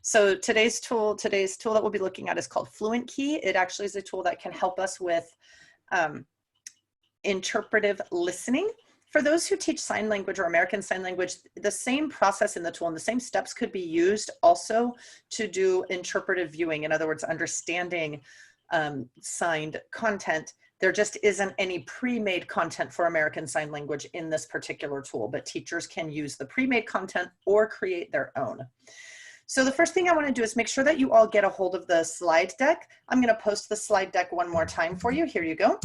So today's tool that we'll be looking at is called Fluent Key. It actually is a tool that can help us with interpretive listening. For those who teach sign language or American Sign Language, the same process in the tool and the same steps could be used also to do interpretive viewing. In other words, understanding signed content. There just isn't any pre-made content for American Sign Language in this particular tool, but teachers can use the pre-made content or create their own. So the first thing I want to do is make sure that you all get a hold of the slide deck. I'm going to post the slide deck one more time for you. Here you go.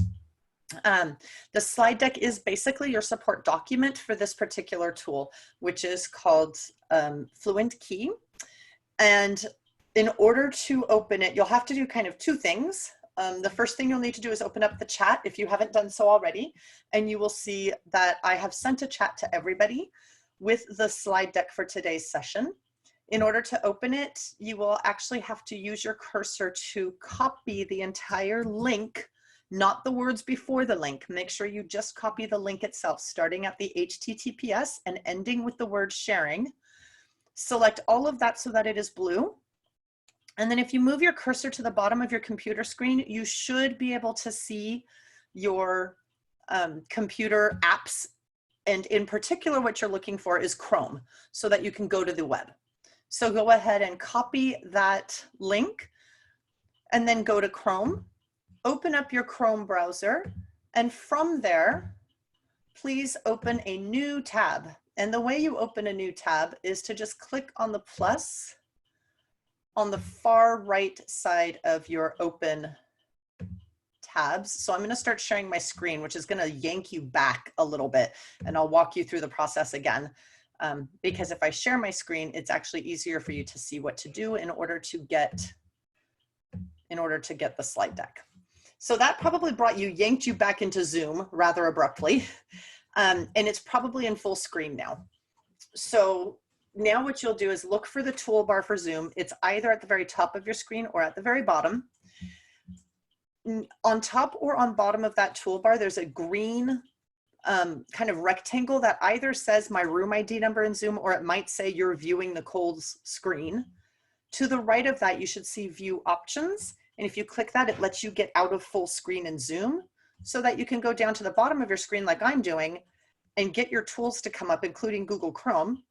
The slide deck is basically your support document for this particular tool, which is called Fluent Key. And in order to open it, you'll have to do kind of two things. The first thing you'll need to do is open up the chat if you haven't done so already, and you will see that I have sent a chat to everybody with the slide deck for today's session. In order to open it, you will actually have to use your cursor to copy the entire link, not the words before the link. Make sure you just copy the link itself, starting at the HTTPS and ending with the word sharing. Select all of that so that it is blue. And then if you move your cursor to the bottom of your computer screen, you should be able to see your computer apps. And in particular, what you're looking for is Chrome, so that you can go to the web. So go ahead and copy that link and then go to Chrome. Open up your Chrome browser, and from there, please open a new tab. And the way you open a new tab is to just click on the plus on the far right side of your open tabs. So I'm going to start sharing my screen, which is going to yank you back a little bit, and I'll walk you through the process again. Because if I share my screen, it's actually easier for you to see what to do in order to get the slide deck. So that probably yanked you back into Zoom rather abruptly. And it's probably in full screen now. So now what you'll do is look for the toolbar for Zoom. It's either at the very top of your screen or at the very bottom. On top or on bottom of that toolbar, there's a green kind of rectangle that either says my room ID number in Zoom, or it might say you're viewing Nicole's screen. To the right of that, you should see View Options. And if you click that, it lets you get out of full screen in Zoom so that you can go down to the bottom of your screen like I'm doing and get your tools to come up, including Google Chrome.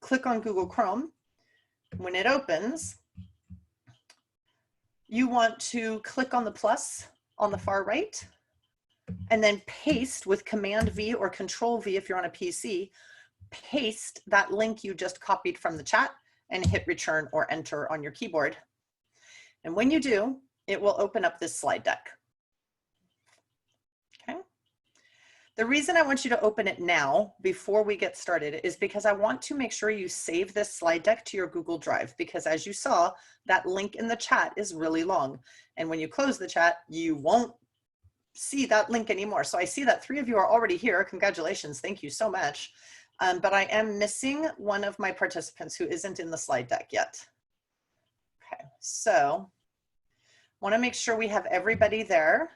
Click on Google Chrome. When it opens, you want to click on the plus on the far right and then paste with Command V or Control V if you're on a PC, paste that link you just copied from the chat and hit return or enter on your keyboard. And when you do, it will open up this slide deck. Okay. The reason I want you to open it now before we get started is because I want to make sure you save this slide deck to your Google Drive, because as you saw, that link in the chat is really long. And when you close the chat, you won't see that link anymore. So I see that 3 of you are already here. Congratulations. Thank you so much. But I am missing one of my participants who isn't in the slide deck yet. Okay, so want to make sure we have everybody there.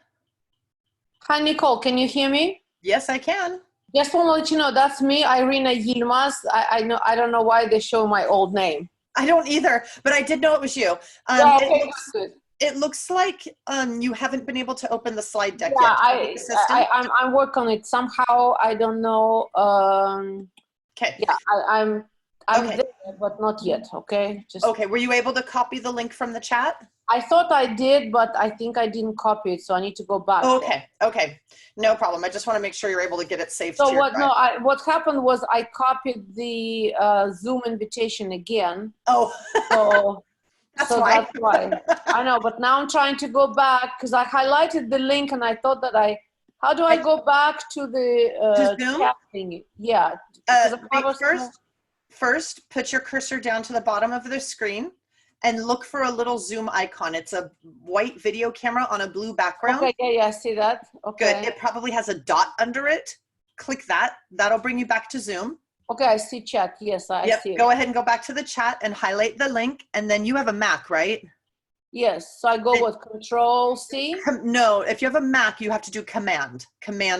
Hi, Nicole, can you hear me? Yes, I can. Just want to let you know, that's me, Irina Yilmaz. I don't know why they show my old name. I don't either, but I did know it was you. Yeah, okay, good. It looks like you haven't been able to open the slide deck yet. Yeah, I'm working on it somehow. I don't know. Okay. Yeah, I'm okay. there, but not yet. Okay. Okay. Were you able to copy the link from the chat? I thought I did, but I think I didn't copy it, so I need to go back. Okay. Okay. No problem. I just want to make sure you're able to get it saved. So to your drive. what happened was I copied the Zoom invitation again. Oh. So. That's That's why. I know, but now I'm trying to go back because I highlighted the link and I thought that how do I go back to the chat thingy? Yeah. First, put your cursor down to the bottom of the screen and look for a little Zoom icon. It's a white video camera on a blue background. Okay, yeah, I see that. Okay. Good. It probably has a dot under it. Click that. That'll bring you back to Zoom. Okay, I see chat. Yes, I see it. Go ahead and go back to the chat and highlight the link. And then you have a Mac, right? Yes. So I go with Control C? No, if you have a Mac, you have to do Command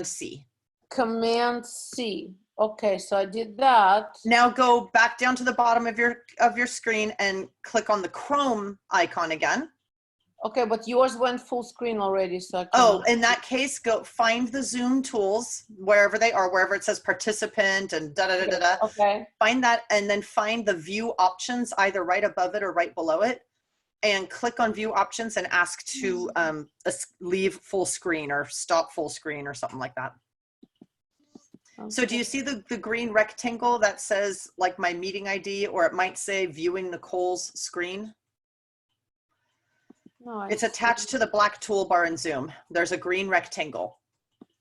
C. Command C. Okay, so I did that. Now go back down to the bottom of your screen and click on the Chrome icon again. Okay, but yours went full screen already, so I can. Oh, in that case, go find the Zoom tools wherever they are, wherever it says participant and da da da da da. Okay. Find that, and then find the view options either right above it or right below it, and click on view options and ask to leave full screen or stop full screen or something like that. Okay. So do you see the green rectangle that says like my meeting ID, or it might say viewing Nicole's screen? No, it's attached to the black toolbar in Zoom. There's a green rectangle,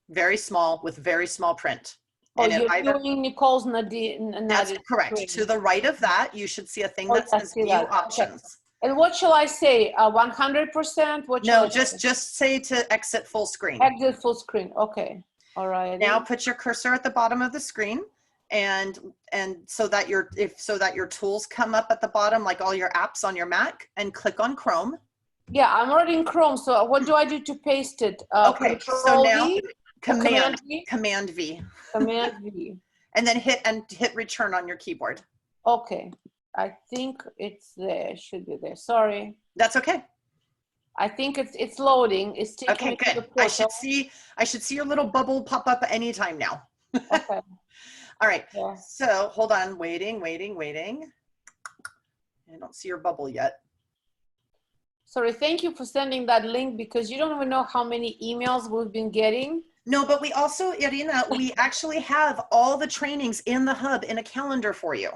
very small with very small print. Oh, and you're viewing Nicole's Nadine. That's correct. Screen. To the right of that, you should see a thing that says view options. Okay. And what shall I say? 100%? No, just say to exit full screen. Exit full screen. Okay. All right. Now put your cursor at the bottom of the screen, and so that your tools come up at the bottom, like all your apps on your Mac, and click on Chrome. Yeah, I'm already in Chrome. So what do I do to paste it? Okay. So now Command V. Command V. Command V. And then hit return on your keyboard. Okay. I think it's there. Should be there. Sorry. That's okay. I think it's loading. It's taking okay, good. I should see your little bubble pop up anytime now. Okay. All right. Yeah. So hold on, waiting. I don't see your bubble yet. Sorry, thank you for sending that link, because you don't even know how many emails we've been getting. No, but we also, Irina, we actually have all the trainings in the hub in a calendar for you.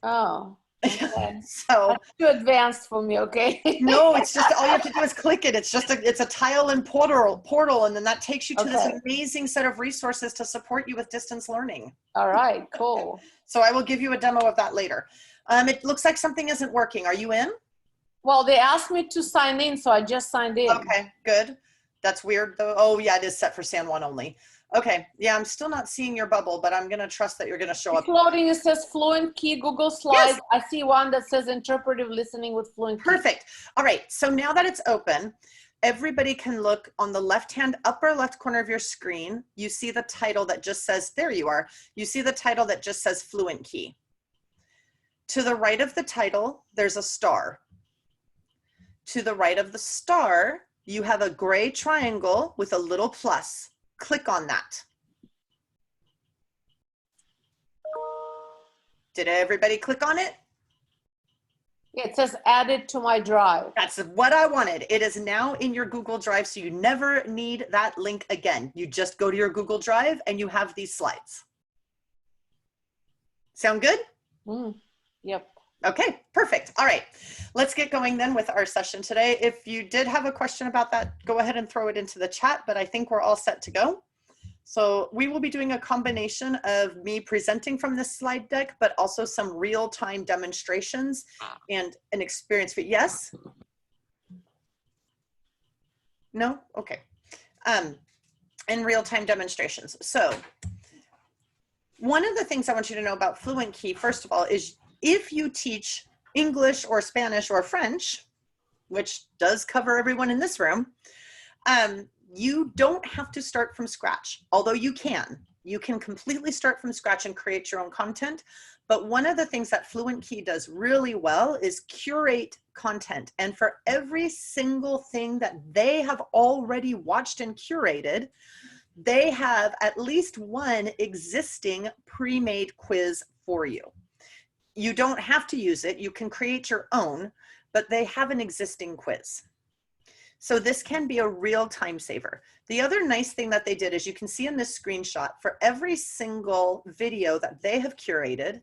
Oh. Okay. So that's too advanced for me, okay? No, it's just all you have to do is click it. It's just it's a tile and portal, and then that takes you to this amazing set of resources to support you with distance learning. All right, cool. So I will give you a demo of that later. It looks like something isn't working. Are you in? Well, they asked me to sign in, so I just signed in. Okay, good. That's weird though. Oh yeah, it is set for San Juan only. Okay, yeah, I'm still not seeing your bubble, but I'm gonna trust that you're gonna show up. Loading, it says Fluent Key, Google Slides. Yes. I see one that says interpretive listening with Fluent Key. Perfect. All right, so now that it's open, everybody can look on the left-hand upper left corner of your screen. You see the title that just says, there you are. You see the title that just says Fluent Key. To the right of the title, there's a star. To the right of the star, you have a gray triangle with a little plus. Click on that. Did everybody click on it? Yeah, it says added to my drive. That's what I wanted. It is now in your Google Drive, so you never need that link again. You just go to your Google Drive and you have these slides. Sound good? Yep. Okay, perfect. All right, let's get going then with our session today. If you did have a question about that, go ahead and throw it into the chat, but I think we're all set to go. So we will be doing a combination of me presenting from this slide deck, but also some real-time demonstrations and an experience. Yes? No? Okay. And real-time demonstrations. So one of the things I want you to know about Fluent Key, first of all, is if you teach English or Spanish or French, which does cover everyone in this room, you don't have to start from scratch, although you can. You can completely start from scratch and create your own content. But one of the things that Fluent Key does really well is curate content. And for every single thing that they have already watched and curated, they have at least one existing pre-made quiz for you. You don't have to use it. You can create your own, but they have an existing quiz. So this can be a real time saver. The other nice thing that they did, as you can see in this screenshot, for every single video that they have curated,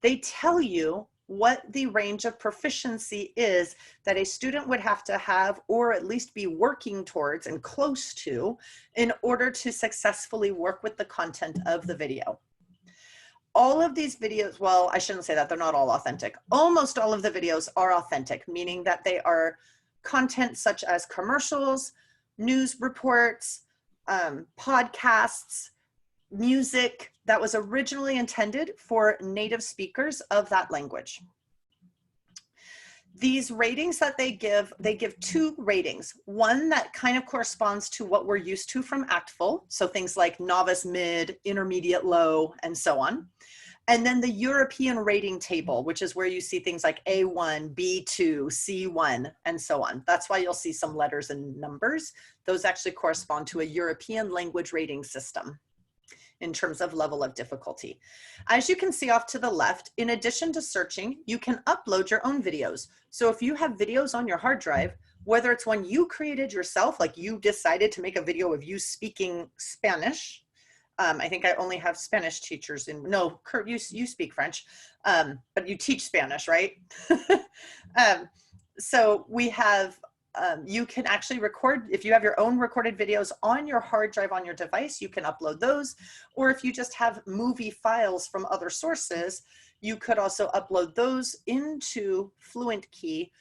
they tell you what the range of proficiency is that a student would have to have, or at least be working towards and close to, in order to successfully work with the content of the video. All of these videos, well, I shouldn't say that, they're not all authentic. Almost all of the videos are authentic, meaning that they are content such as commercials, news reports, podcasts, music that was originally intended for native speakers of that language. These ratings that they give 2 ratings. One that kind of corresponds to what we're used to from ACTFL, so things like novice, mid, intermediate, low, and so on. And then the European rating table, which is where you see things like A1, B2, C1, and so on. That's why you'll see some letters and numbers. Those actually correspond to a European language rating system in terms of level of difficulty. As you can see off to the left, in addition to searching, you can upload your own videos. So if you have videos on your hard drive, whether it's one you created yourself, like you decided to make a video of you speaking Spanish. I think I only have Spanish teachers no, Kurt, you speak French, but you teach Spanish, right? So we have, you can actually record, if you have your own recorded videos on your hard drive on your device, you can upload those. Or if you just have movie files from other sources, you could also upload those into Fluent Key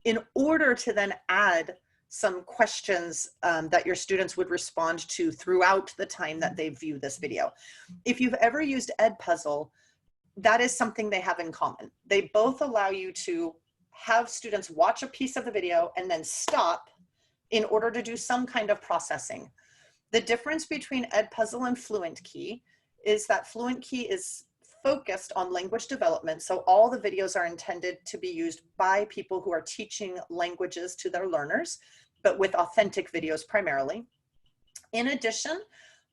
in order to then add some questions that your students would respond to throughout the time that they view this video. If you've ever used Edpuzzle, that is something they have in common. They both allow you to have students watch a piece of the video and then stop in order to do some kind of processing. The difference between Edpuzzle and Fluent Key is that Fluent Key is focused on language development. So all the videos are intended to be used by people who are teaching languages to their learners, but with authentic videos primarily. In addition,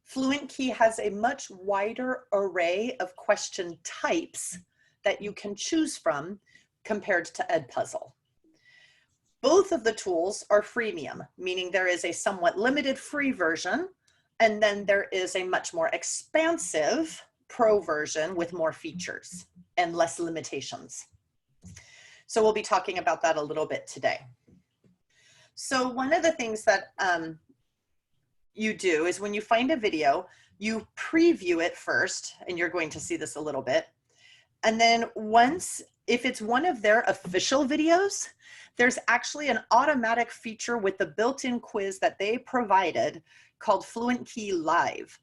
Fluent Key has a much wider array of question types that you can choose from compared to Edpuzzle. Both of the tools are freemium, meaning there is a somewhat limited free version, and then there is a much more expansive pro version with more features and less limitations. So we'll be talking about that a little bit today. So one of the things that you do is when you find a video, you preview it first, and you're going to see this a little bit. And then if it's one of their official videos, there's actually an automatic feature with the built-in quiz that they provided called Fluent Key Live.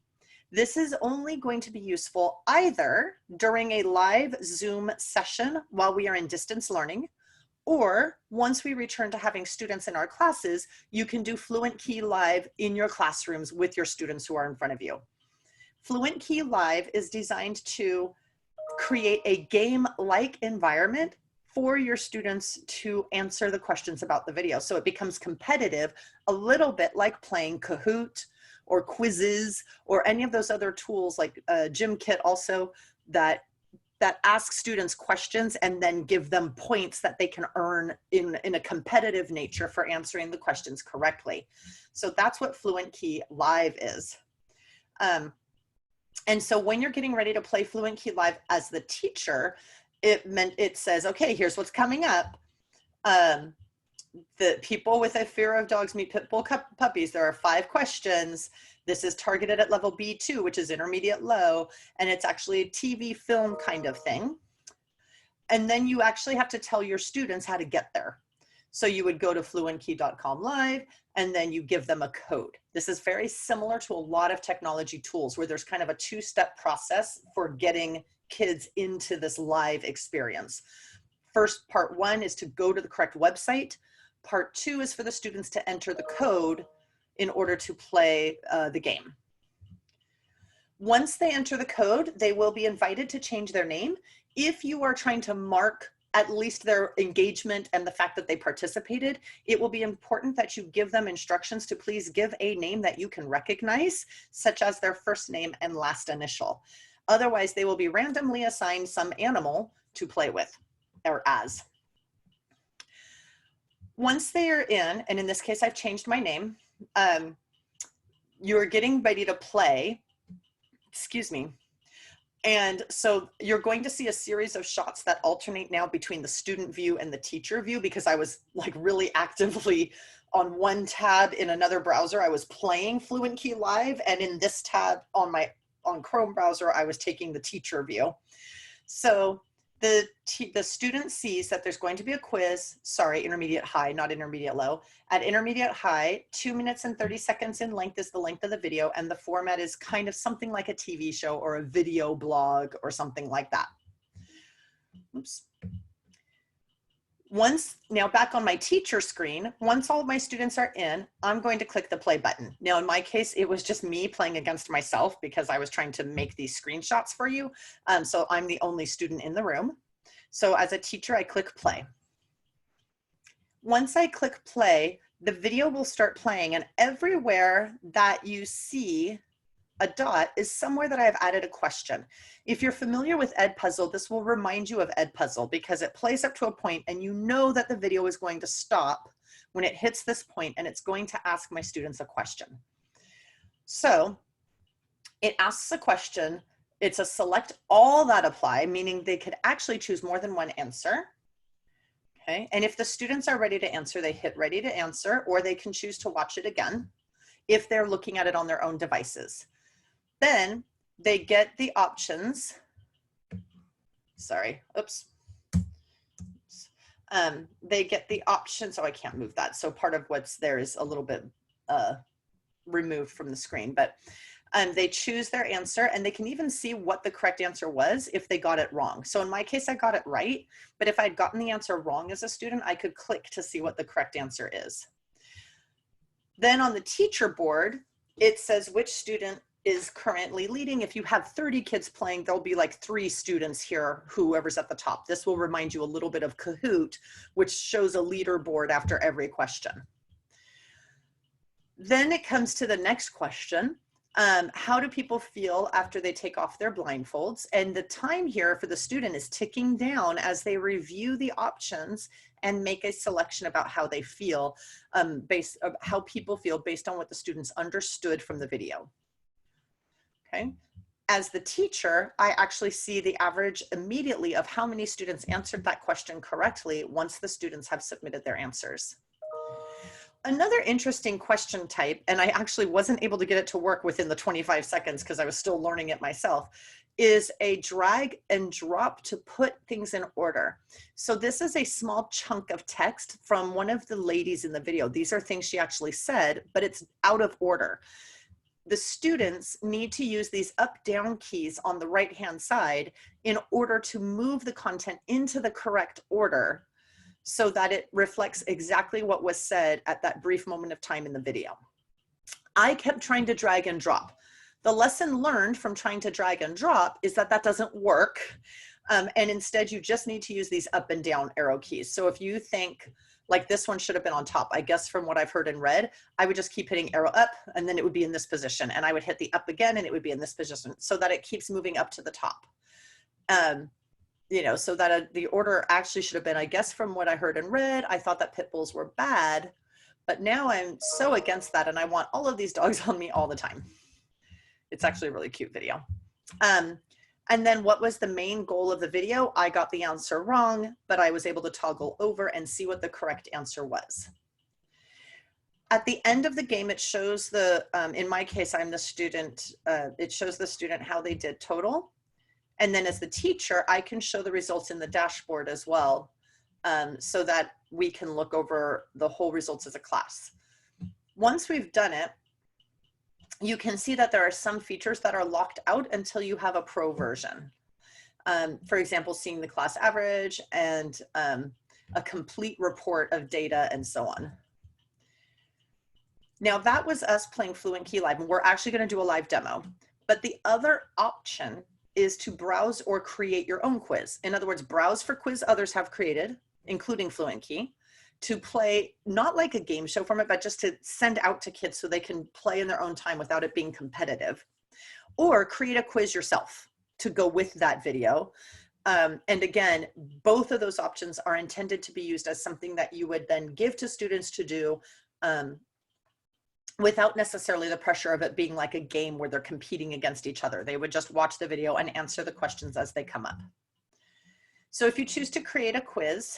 This is only going to be useful either during a live Zoom session while we are in distance learning, or once we return to having students in our classes, you can do Fluent Key Live in your classrooms with your students who are in front of you. Fluent Key Live is designed to create a game-like environment for your students to answer the questions about the video. So it becomes competitive, a little bit like playing Kahoot or quizzes or any of those other tools like GymKit also that ask students questions and then give them points that they can earn in a competitive nature for answering the questions correctly. So that's what Fluent Key Live is. And so when you're getting ready to play Fluent Key Live as the teacher, it says, okay, here's what's coming up. The people with a fear of dogs meet pit bull puppies. There are 5 questions. This is targeted at level B2, which is intermediate low, and it's actually a TV film kind of thing. And then you actually have to tell your students how to get there. So you would go to fluentkey.com live, and then you give them a code. This is very similar to a lot of technology tools where there's kind of a 2-step process for getting kids into this live experience. First, part 1 is to go to the correct website. Part 2 is for the students to enter the code in order to play the game. Once they enter the code, they will be invited to change their name. If you are trying to mark at least their engagement and the fact that they participated, it will be important that you give them instructions to please give a name that you can recognize, such as their first name and last initial. Otherwise, they will be randomly assigned some animal to play with or as. Once they are in, and in this case, I've changed my name, you're getting ready to play, excuse me. And so you're going to see a series of shots that alternate now between the student view and the teacher view, because I was like really actively on one tab in another browser, I was playing Fluent Key Live, and in this tab on Chrome browser, I was taking the teacher view. So the student sees that there's going to be a quiz, sorry, intermediate high, not intermediate low. At intermediate high, 2 minutes and 30 seconds in length is the length of the video, and the format is kind of something like a TV show or a video blog or something like that. Oops. Now back on my teacher screen, once all of my students are in, I'm going to click the play button. Now in my case, it was just me playing against myself because I was trying to make these screenshots for you. So I'm the only student in the room. So as a teacher, I click play. Once I click play, the video will start playing, and everywhere that you see a dot is somewhere that I've added a question. If you're familiar with Edpuzzle, this will remind you of Edpuzzle because it plays up to a point and you know that the video is going to stop when it hits this point and it's going to ask my students a question. So it asks a question. It's a select all that apply, meaning they could actually choose more than one answer. Okay, and if the students are ready to answer, they hit ready to answer, or they can choose to watch it again if they're looking at it on their own devices. Then they get the options. Sorry, oops. They get the options. Oh, I can't move that. So part of what's there is a little bit removed from the screen, but they choose their answer, and they can even see what the correct answer was if they got it wrong. So in my case, I got it right, but if I'd gotten the answer wrong as a student, I could click to see what the correct answer is. Then on the teacher board, it says which student is currently leading. If you have 30 kids playing, there'll be like 3 students here, whoever's at the top. This will remind you a little bit of Kahoot, which shows a leaderboard after every question. Then it comes to the next question. How do people feel after they take off their blindfolds? And the time here for the student is ticking down as they review the options and make a selection about how they feel, how people feel based on what the students understood from the video. Okay. As the teacher, I actually see the average immediately of how many students answered that question correctly once the students have submitted their answers. Another interesting question type, and I actually wasn't able to get it to work within the 25 seconds because I was still learning it myself, is a drag and drop to put things in order. So this is a small chunk of text from one of the ladies in the video. These are things she actually said, but it's out of order. The students need to use these up-down keys on the right-hand side in order to move the content into the correct order so that it reflects exactly what was said at that brief moment of time in the video. I kept trying to drag and drop. The lesson learned from trying to drag and drop is that that doesn't work. And instead you just need to use these up and down arrow keys. So if you think like this one should have been on top, I guess from what I've heard and read, I would just keep hitting arrow up and then it would be in this position. And I would hit the up again and it would be in this position so that it keeps moving up to the top. You know, so that the order actually should have been, I guess from what I heard and read, I thought that pit bulls were bad, but now I'm so against that and I want all of these dogs on me all the time. It's actually a really cute video. And then what was the main goal of the video? I got the answer wrong, but I was able to toggle over and see what the correct answer was. At the end of the game, it shows the, in my case, I'm the student, it shows the student how they did total. And then as the teacher, I can show the results in the dashboard as well, so that we can look over the whole results as a class. Once we've done it, you can see that there are some features that are locked out until you have a pro version. For example, seeing the class average and a complete report of data and so on. Now that was us playing Fluent Key Live, and we're actually going to do a live demo. But the other option is to browse or create your own quiz. In other words, browse for quiz others have created, including Fluent Key, to play, not like a game show format, but just to send out to kids so they can play in their own time without it being competitive. Or create a quiz yourself to go with that video. And again, both of those options are intended to be used as something that you would then give to students to do without necessarily the pressure of it being like a game where they're competing against each other. They would just watch the video and answer the questions as they come up. So if you choose to create a quiz,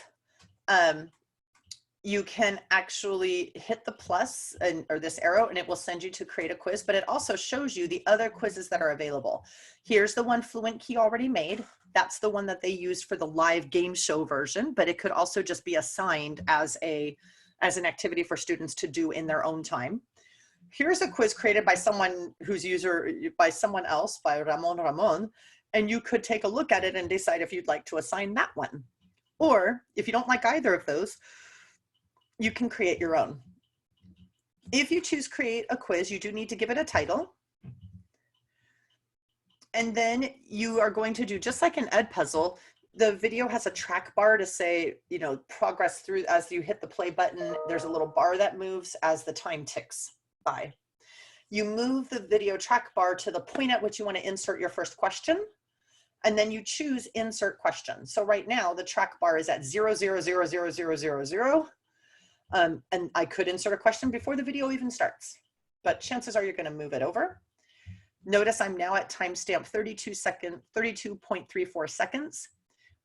you can actually hit the plus or this arrow and it will send you to create a quiz, but it also shows you the other quizzes that are available. Here's the one Fluent Key already made. That's the one that they used for the live game show version, but it could also just be assigned as an activity for students to do in their own time. Here's a quiz created by someone by someone else, by Ramon, and you could take a look at it and decide if you'd like to assign that one. Or if you don't like either of those, you can create your own. If you choose create a quiz, you do need to give it a title. And then you are going to do just like an ed puzzle. The video has a track bar to say, you know, progress through. As you hit the play button, there's a little bar that moves as the time ticks by. You move the video track bar to the point at which you want to insert your first question, and then you choose insert question. So right now the track bar is at 0000000, and I could insert a question before the video even starts, but chances are you're going to move it over. Notice I'm now at timestamp 32.34 seconds.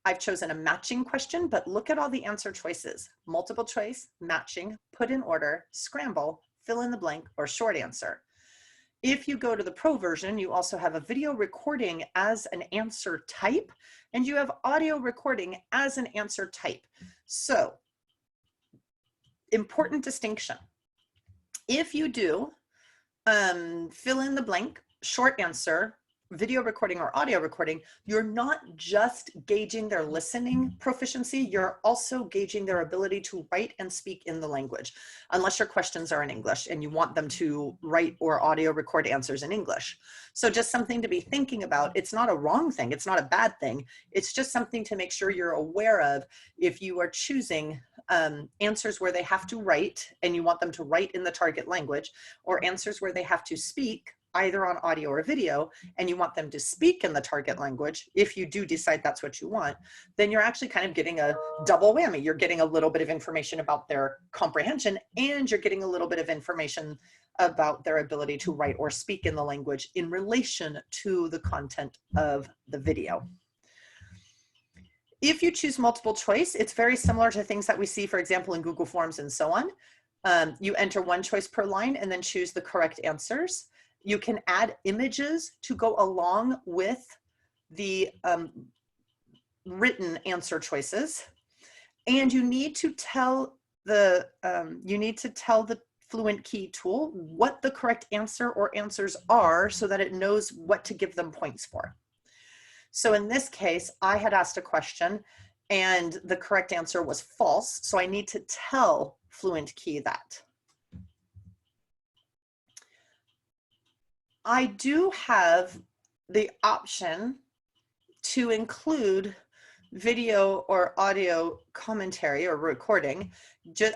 I've chosen a matching question, but look at all the answer choices: multiple choice, matching, put in order, scramble, fill in the blank, or short answer. If you go to the pro version, you also have a video recording as an answer type, and you have audio recording as an answer type. So, important distinction. If you do fill in the blank, short answer, video recording or audio recording, you're not just gauging their listening proficiency, you're also gauging their ability to write and speak in the language, unless your questions are in English and you want them to write or audio record answers in English. So just something to be thinking about. It's not a wrong thing, it's not a bad thing, it's just something to make sure you're aware of if you are choosing answers where they have to write and you want them to write in the target language, or answers where they have to speak either on audio or video, and you want them to speak in the target language. If you do decide that's what you want, then you're actually kind of getting a double whammy. You're getting a little bit of information about their comprehension, and you're getting a little bit of information about their ability to write or speak in the language in relation to the content of the video. If you choose multiple choice, it's very similar to things that we see, for example, in Google Forms and so on. You enter one choice per line and then choose the correct answers. You can add images to go along with the written answer choices, and you need to tell the Fluent Key tool what the correct answer or answers are so that it knows what to give them points for. So in this case, I had asked a question and the correct answer was false, so I need to tell Fluent Key that. I do have the option to include video or audio commentary or recording.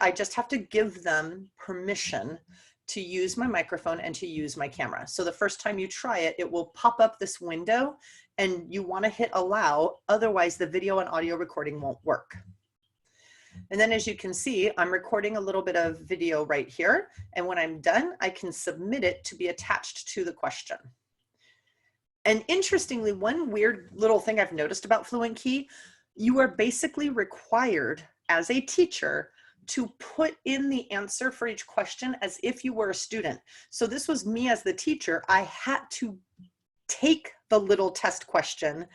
I just have to give them permission to use my microphone and to use my camera. So the first time you try it, it will pop up this window and you want to hit allow, otherwise the video and audio recording won't work. And then as you can see, I'm recording a little bit of video right here. And when I'm done, I can submit it to be attached to the question. And interestingly, one weird little thing I've noticed about Fluent Key, you are basically required as a teacher to put in the answer for each question as if you were a student. So this was me as the teacher. I had to take the little test question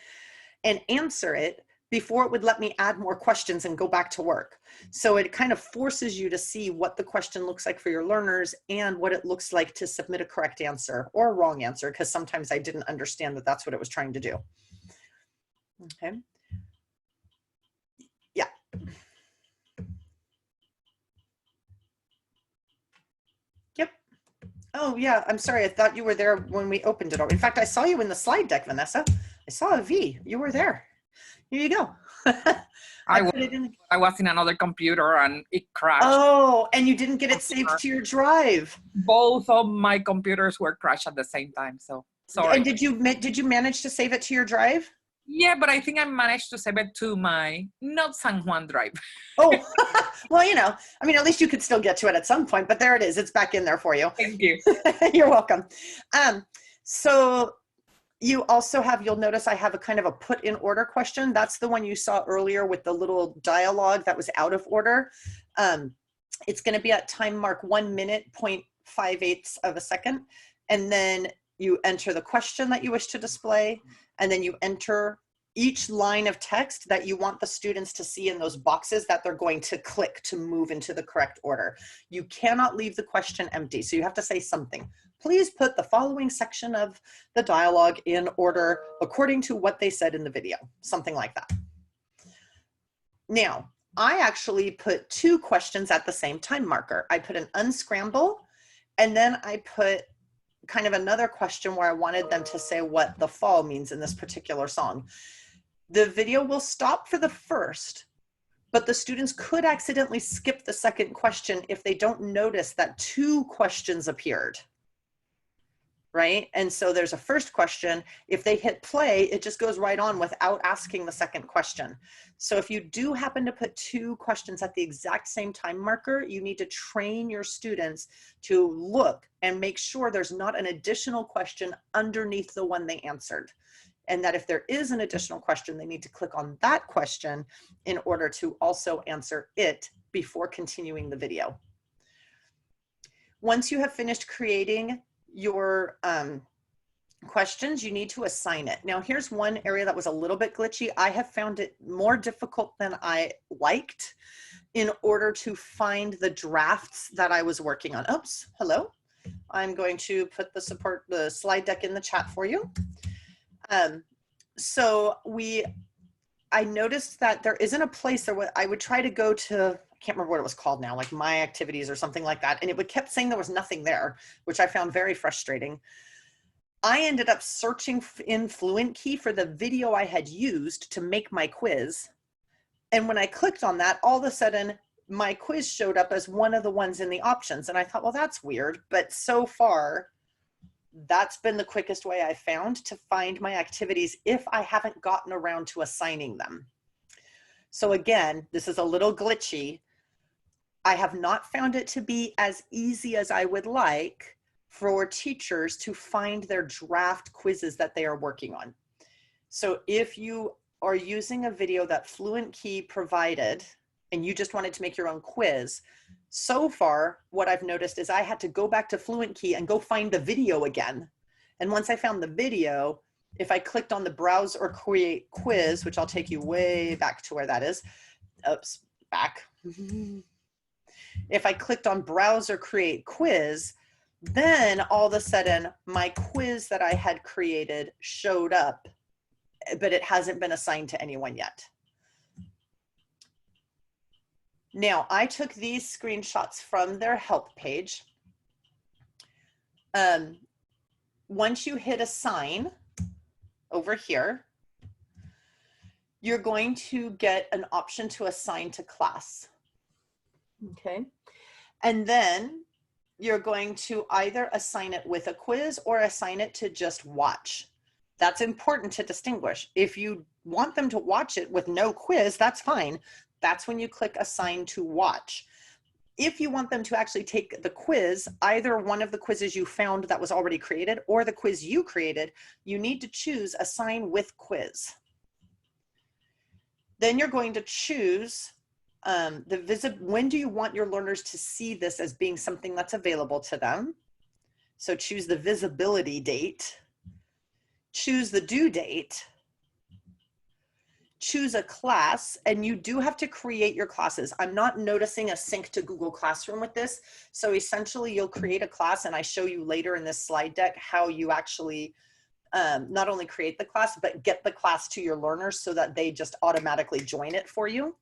and answer it before it would let me add more questions and go back to work. So it kind of forces you to see what the question looks like for your learners and what it looks like to submit a correct answer or a wrong answer, because sometimes I didn't understand that that's what it was trying to do. Okay. Yeah. Yep. Oh yeah, I'm sorry. I thought you were there when we opened it. In fact, I saw you in the slide deck, Vanessa. I saw a V. You were there. Here you go. I was in another computer and it crashed. Oh, and you didn't get it saved to your drive. Both of my computers were crashed at the same time, so sorry. And did you manage to save it to your drive? Yeah, but I think I managed to save it to my not San Juan drive. Oh, well, you know, I mean, at least you could still get to it at some point, but there it is. It's back in there for you. Thank you. You're welcome. So you also have, you'll notice I have a kind of a put in order question. That's the one you saw earlier with the little dialogue that was out of order. It's going to be at time mark 1 minute, 0.58 of a second. And then you enter the question that you wish to display. And then you enter each line of text that you want the students to see in those boxes that they're going to click to move into the correct order. You cannot leave the question empty. So you have to say something. Please put the following section of the dialogue in order according to what they said in the video, something like that. Now, I actually put 2 questions at the same time marker. I put an unscramble, and then I put kind of another question where I wanted them to say what the fall means in this particular song. The video will stop for the first, but the students could accidentally skip the second question if they don't notice that 2 questions appeared. Right? And so there's a first question. If they hit play, it just goes right on without asking the second question. So if you do happen to put 2 questions at the exact same time marker, you need to train your students to look and make sure there's not an additional question underneath the one they answered. And that if there is an additional question, they need to click on that question in order to also answer it before continuing the video. Once you have finished creating your questions, you need to assign it. Now, here's one area that was a little bit glitchy. I have found it more difficult than I liked in order to find the drafts that I was working on. Oops, hello. I'm going to put the slide deck in the chat for you. So I noticed that there isn't a place where I would try to go to, I can't remember what it was called now, like My Activities or something like that. And it kept saying there was nothing there, which I found very frustrating. I ended up searching in Fluent Key for the video I had used to make my quiz. And when I clicked on that, all of a sudden my quiz showed up as one of the ones in the options. And I thought, well, that's weird. But so far, that's been the quickest way I found to find my activities if I haven't gotten around to assigning them. So again, this is a little glitchy. I have not found it to be as easy as I would like for teachers to find their draft quizzes that they are working on. So if you are using a video that Fluent Key provided and you just wanted to make your own quiz, so far what I've noticed is I had to go back to Fluent Key and go find the video again. And once I found the video, if I clicked on the browse or create quiz, which I'll take you way back to where that is, oops, back. If I clicked on browse or create quiz, then all of a sudden my quiz that I had created showed up, but it hasn't been assigned to anyone yet. Now, I took these screenshots from their help page. Once you hit assign over here, you're going to get an option to assign to class. Okay. And then you're going to either assign it with a quiz or assign it to just watch. That's important to distinguish. If you want them to watch it with no quiz, that's fine. That's when you click assign to watch. If you want them to actually take the quiz, either one of the quizzes you found that was already created or the quiz you created, you need to choose assign with quiz. Then you're going to choose when do you want your learners to see this as being something that's available to them? So choose the visibility date, choose the due date, choose a class, and you do have to create your classes. I'm not noticing a sync to Google Classroom with this. So essentially you'll create a class, and I show you later in this slide deck how you actually not only create the class, but get the class to your learners so that they just automatically join it for you.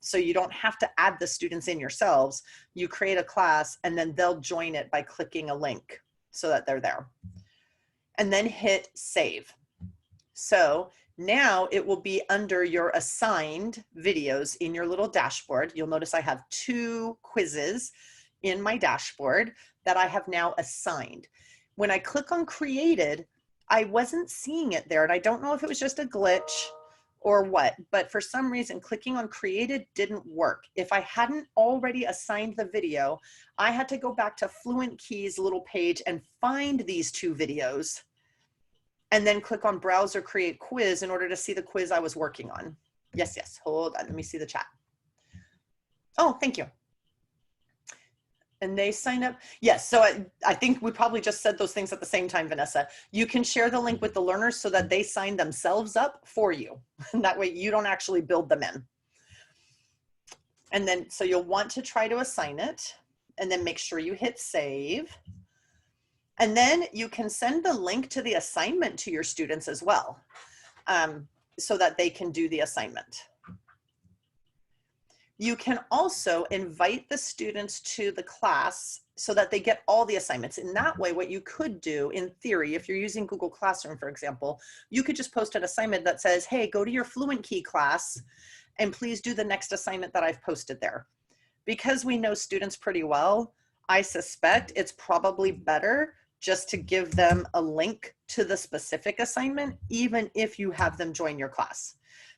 So you don't have to add the students in yourselves. You create a class and then they'll join it by clicking a link so that they're there. And then hit save. So now it will be under your assigned videos in your little dashboard. You'll notice I have 2 quizzes in my dashboard that I have now assigned. When I click on created, I wasn't seeing it there. And I don't know if it was just a glitch or what, but for some reason clicking on created didn't work. If I hadn't already assigned the video, I had to go back to Fluent Key's little page and find these 2 videos and then click on browse or create quiz in order to see the quiz I was working on. Yes, yes, hold on, let me see the chat. Oh, thank you. And they sign up. Yes, so I think we probably just said those things at the same time, Vanessa. You can share the link with the learners so that they sign themselves up for you. And that way you don't actually build them in. And then, so you'll want to try to assign it and then make sure you hit save. And then you can send the link to the assignment to your students as well, so that they can do the assignment. You can also invite the students to the class so that they get all the assignments. In that way, what you could do in theory, if you're using Google Classroom, for example, you could just post an assignment that says, hey, go to your Fluent Key class and please do the next assignment that I've posted there. Because we know students pretty well, I suspect it's probably better just to give them a link to the specific assignment, even if you have them join your class.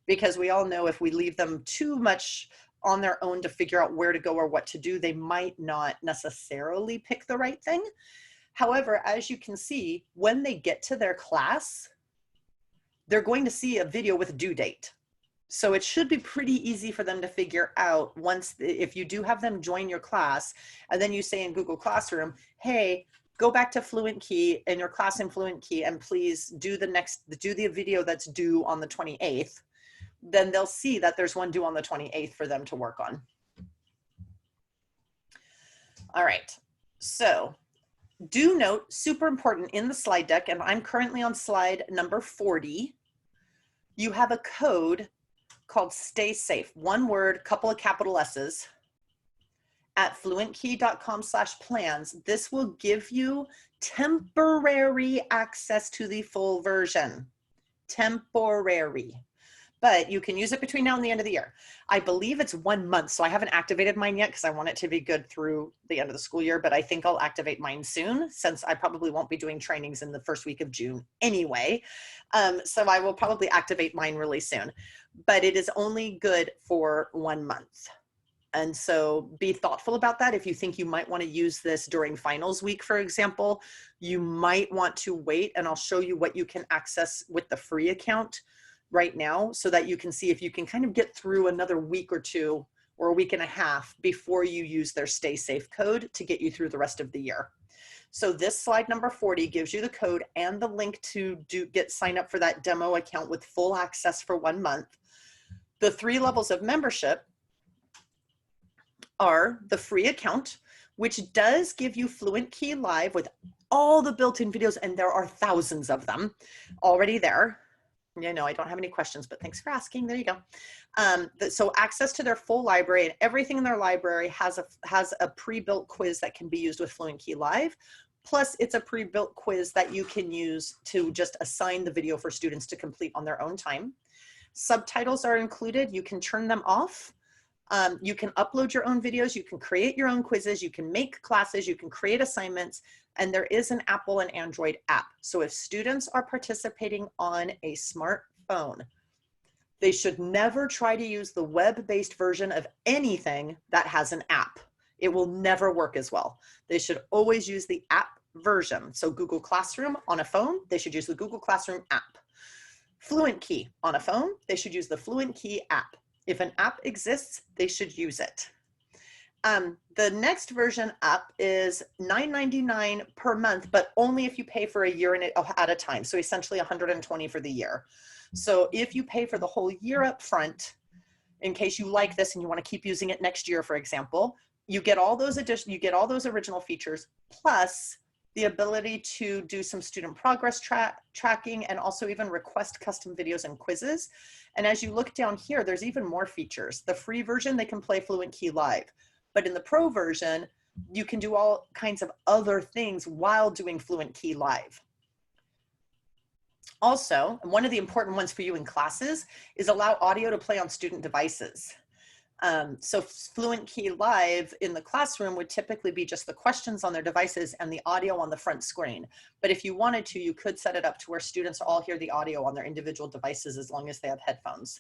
Because we all know if we leave them too much on their own to figure out where to go or what to do, they might not necessarily pick the right thing. However, as you can see, when they get to their class, they're going to see a video with a due date. So it should be pretty easy for them to figure out once, if you do have them join your class, and then you say in Google Classroom, hey, go back to Fluent Key in your class in Fluent Key and please do the video that's due on the 28th. Then they'll see that there's one due on the 28th for them to work on. All right, so do note, super important in the slide deck, and I'm currently on slide number 40, you have a code called Stay Safe, one word, couple of capital S's, at fluentkey.com/plans. This will give you temporary access to the full version, temporary. But you can use it between now and the end of the year. I believe it's 1 month, so I haven't activated mine yet because I want it to be good through the end of the school year, but I think I'll activate mine soon since I probably won't be doing trainings in the first week of June anyway. So I will probably activate mine really soon, but it is only good for 1 month. And so be thoughtful about that. If you think you might want to use this during finals week, for example, you might want to wait, and I'll show you what you can access with the free account right now so that you can see if you can kind of get through another week or two or a week and a half before you use their Stay Safe code to get you through the rest of the year. So this slide number 40 gives you the code and the link to sign up for that demo account with full access for 1 month. The 3 levels of membership are the free account, which does give you Fluent Key Live with all the built-in videos, and there are thousands of them already there. You know, I don't have any questions, but thanks for asking. There you go. So access to their full library, and everything in their library has a pre-built quiz that can be used with Fluent Key Live. Plus, it's a pre-built quiz that you can use to just assign the video for students to complete on their own time. Subtitles are included. You can turn them off. You can upload your own videos. You can create your own quizzes. You can make classes. You can create assignments. And there is an Apple and Android app. So if students are participating on a smartphone, they should never try to use the web-based version of anything that has an app. It will never work as well. They should always use the app version. So Google Classroom on a phone, they should use the Google Classroom app. Fluent Key on a phone, they should use the Fluent Key app. If an app exists, they should use it. The next version up is $9.99 per month, but only if you pay for a year at a time. So essentially $120 for the year. So if you pay for the whole year up front, in case you like this and you want to keep using it next year, for example, you get all those original features, plus the ability to do some student progress tracking, and also even request custom videos and quizzes. And as you look down here, there's even more features. The free version, they can play Fluent Key Live. But in the pro version, you can do all kinds of other things while doing Fluent Key Live. Also, one of the important ones for you in classes is allow audio to play on student devices. So Fluent Key Live in the classroom would typically be just the questions on their devices and the audio on the front screen. But if you wanted to, you could set it up to where students all hear the audio on their individual devices as long as they have headphones.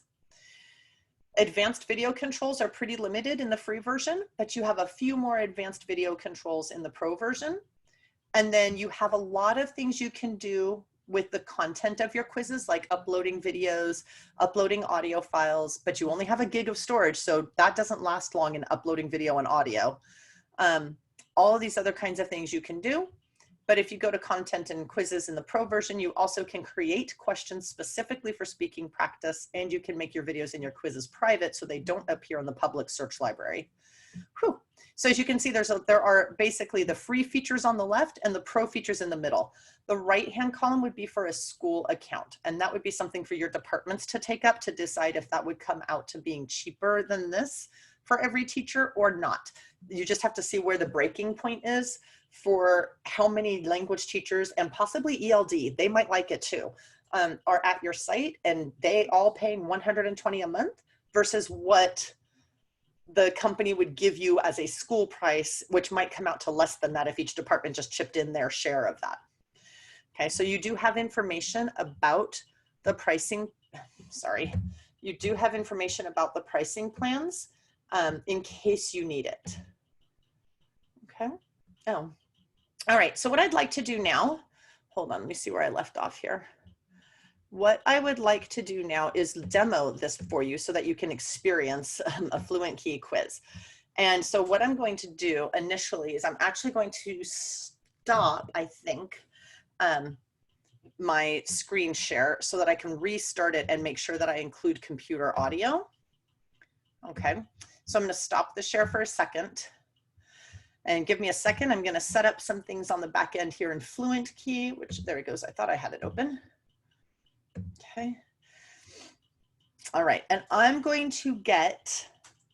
Advanced video controls are pretty limited in the free version, but you have a few more advanced video controls in the pro version. And then you have a lot of things you can do with the content of your quizzes, like uploading videos, uploading audio files, but you only have 1 gig of storage, so that doesn't last long in uploading video and audio. All of these other kinds of things you can do. But if you go to content and quizzes in the pro version, you also can create questions specifically for speaking practice, and you can make your videos and your quizzes private so they don't appear in the public search library. Whew. So as you can see, there are basically the free features on the left and the pro features in the middle. The right-hand column would be for a school account, and that would be something for your departments to take up to decide if that would come out to being cheaper than this for every teacher or not. You just have to see where the breaking point is for how many language teachers and possibly ELD, they might like it too, are at your site, and they all paying $120 a month versus what the company would give you as a school price, which might come out to less than that if each department just chipped in their share of that. Okay, so you do have information about the pricing, you do have information about the pricing plans in case you need it. Okay, oh, all right, so what I'd like to do now, hold on, let me see where I left off here. What I would like to do now is demo this for you so that you can experience a Fluent Key quiz. And so what I'm going to do initially is I'm actually going to stop, I think, my screen share so that I can restart it and make sure that I include computer audio. Okay, so I'm going to stop the share for a second. And give me a second. I'm going to set up some things on the back end here in Fluent Key, which there it goes. I thought I had it open. Okay. All right. And I'm going to get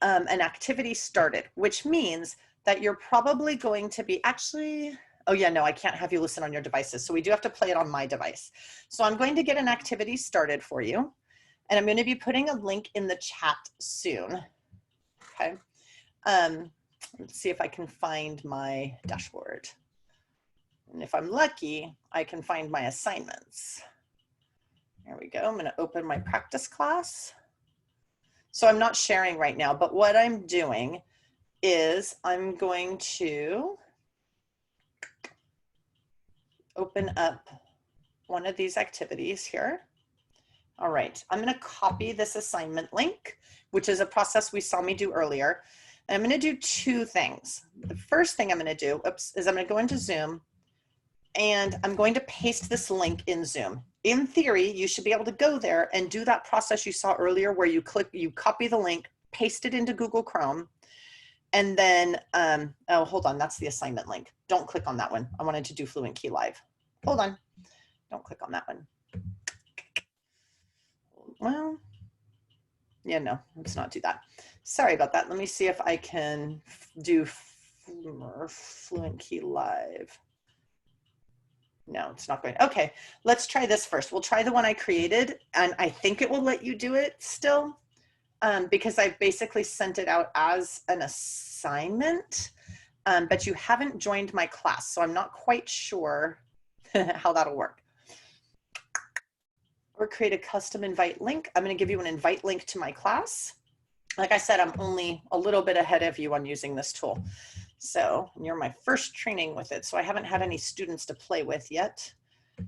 an activity started, which means that you're probably going to be actually, oh yeah, no, I can't have you listen on your devices. So we do have to play it on my device. So I'm going to get an activity started for you. And I'm going to be putting a link in the chat soon. Okay. Let's see if I can find my dashboard. And if I'm lucky, I can find my assignments. There we go. I'm going to open my practice class. So I'm not sharing right now, but what I'm doing is I'm going to open up one of these activities here. All right. I'm going to copy this assignment link, which is a process we saw me do earlier. And I'm going to do two things. The first thing I'm going to do, is I'm going to go into Zoom and I'm going to paste this link in Zoom. In theory, you should be able to go there and do that process you saw earlier where you copy the link, paste it into Google Chrome, and then, oh, hold on, that's the assignment link. Don't click on that one. I wanted to do Fluent Key Live. Hold on, don't click on that one. Well, yeah, no, let's not do that. Sorry about that. Let me see if I can do Fluent Key Live. No, it's not going. Okay, let's try this first. We'll try the one I created, and I think it will let you do it still because I basically sent it out as an assignment, but you haven't joined my class, so I'm not quite sure how that'll work. Or create a custom invite link. I'm going to give you an invite link to my class. Like I said, I'm only a little bit ahead of you on using this tool. So you're my first training with it. So I haven't had any students to play with yet.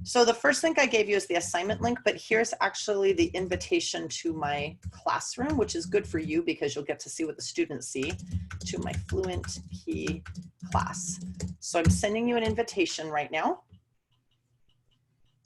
So the first link I gave you is the assignment link, but here's actually the invitation to my classroom, which is good for you because you'll get to see what the students see, to my Fluent Key class. So I'm sending you an invitation right now.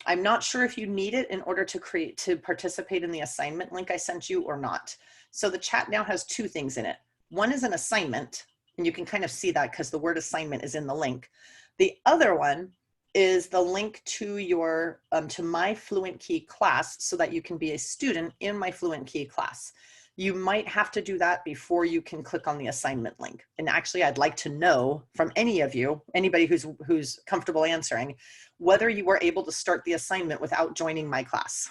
I'm not sure if you need it in order to participate in the assignment link I sent you or not. So the chat now has two things in it. One is an assignment, and you can kind of see that because the word assignment is in the link. The other one is the link to your to my Fluent Key class so that you can be a student in my Fluent Key class. You might have to do that before you can click on the assignment link. And actually, I'd like to know from any of you, anybody who's comfortable answering, whether you were able to start the assignment without joining my class.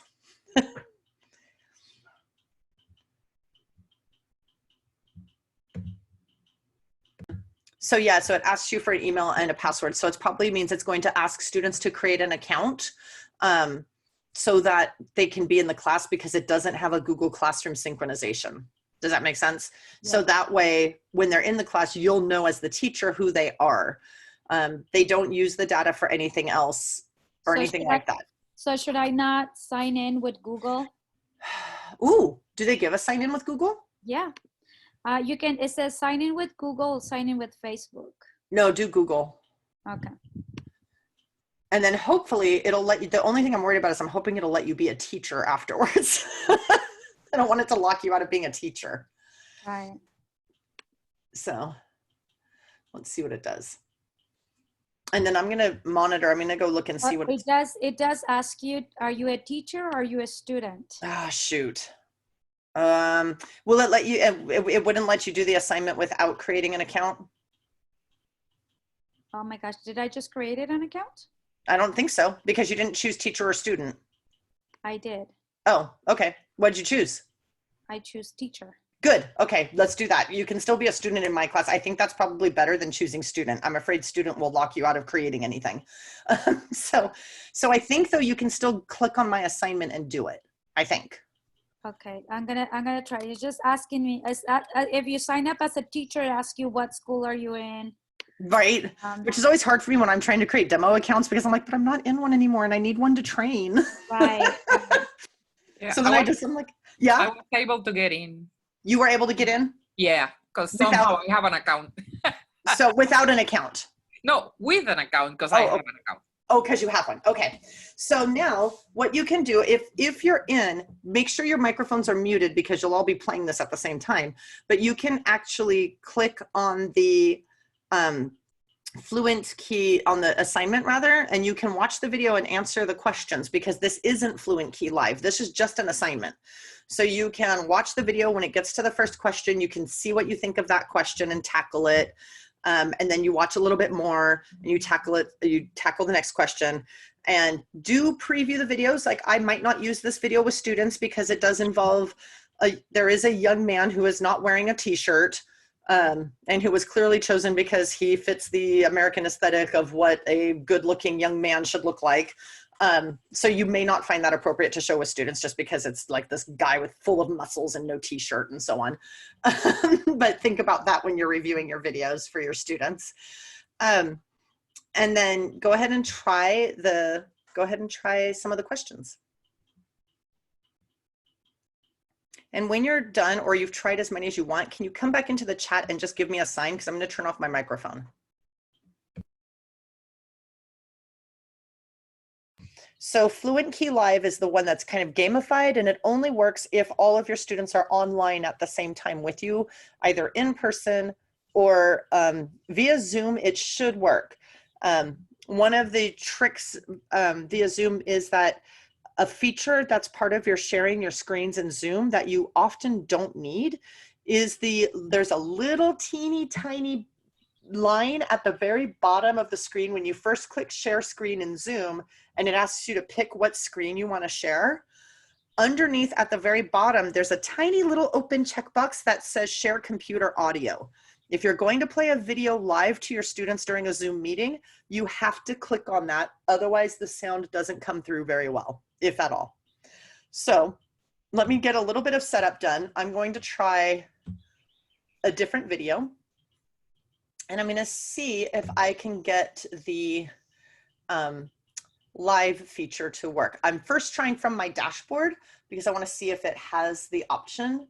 So yeah, so it asks you for an email and a password. So it probably means it's going to ask students to create an account so that they can be in the class because it doesn't have a Google Classroom synchronization. Does that make sense? Yeah. So that way, when they're in the class, you'll know as the teacher who they are. They don't use the data for anything else or anything like that. So should I not sign in with Google? Ooh, do they give us sign in with Google? Yeah. You can, it says sign in with Google, sign in with Facebook. No, do Google. Okay. And then hopefully it'll let you, the only thing I'm worried about is I'm hoping it'll let you be a teacher afterwards. I don't want it to lock you out of being a teacher. Right. So let's see what it does. And then I'm going to monitor, I'm going to go look and see what it does. It does ask you, are you a teacher or are you a student? Ah, shoot. Will it let you, it wouldn't let you do the assignment without creating an account? Oh my gosh, did I just create an account? I don't think so, because you didn't choose teacher or student. I did. Oh, okay. What did you choose? I choose teacher. Good. Okay, let's do that. You can still be a student in my class. I think that's probably better than choosing student. I'm afraid student will lock you out of creating anything. So I think though you can still click on my assignment and do it. I think. Okay, I'm gonna try. It's just asking me if you sign up as a teacher, it asks you what school are you in. Right. Which is always hard for me when I'm trying to create demo accounts because I'm like, but I'm not in one anymore and I need one to train. Right. Yeah, So then I'm like, yeah. I was able to get in. You were able to get in? Yeah, because somehow I have an account. So without an account? No, with an account because I have an account. Oh, because you have one. Okay. So now what you can do, if you're in, make sure your microphones are muted because you'll all be playing this at the same time. But you can actually click on the Fluent Key, on the assignment rather, and you can watch the video and answer the questions because this isn't Fluent Key Live. This is just an assignment. So you can watch the video. When it gets to the first question, you can see what you think of that question and tackle it. And then you watch a little bit more and you tackle it, you tackle the next question and do preview the videos. Like I might not use this video with students because it does involve, there is a young man who is not wearing a t-shirt and who was clearly chosen because he fits the American aesthetic of what a good looking young man should look like. So you may not find that appropriate to show with students just because it's like this guy with full of muscles and no t-shirt and so on. But think about that when you're reviewing your videos for your students. And then go ahead and try some of the questions. And when you're done or you've tried as many as you want, can you come back into the chat and just give me a sign because I'm going to turn off my microphone. So Fluent Key Live is the one that's kind of gamified, and it only works if all of your students are online at the same time with you, either in person or via Zoom. It should work. One of the tricks via Zoom is that a feature that's part of your sharing your screens in Zoom that you often don't need is there's a little teeny tiny line at the very bottom of the screen when you first click share screen in Zoom, and it asks you to pick what screen you want to share. Underneath at the very bottom, there's a tiny little open checkbox that says share computer audio. If you're going to play a video live to your students during a Zoom meeting, you have to click on that. Otherwise the sound doesn't come through very well, if at all. So let me get a little bit of setup done. I'm going to try a different video. And I'm going to see if I can get the live feature to work. I'm first trying from my dashboard because I want to see if it has the option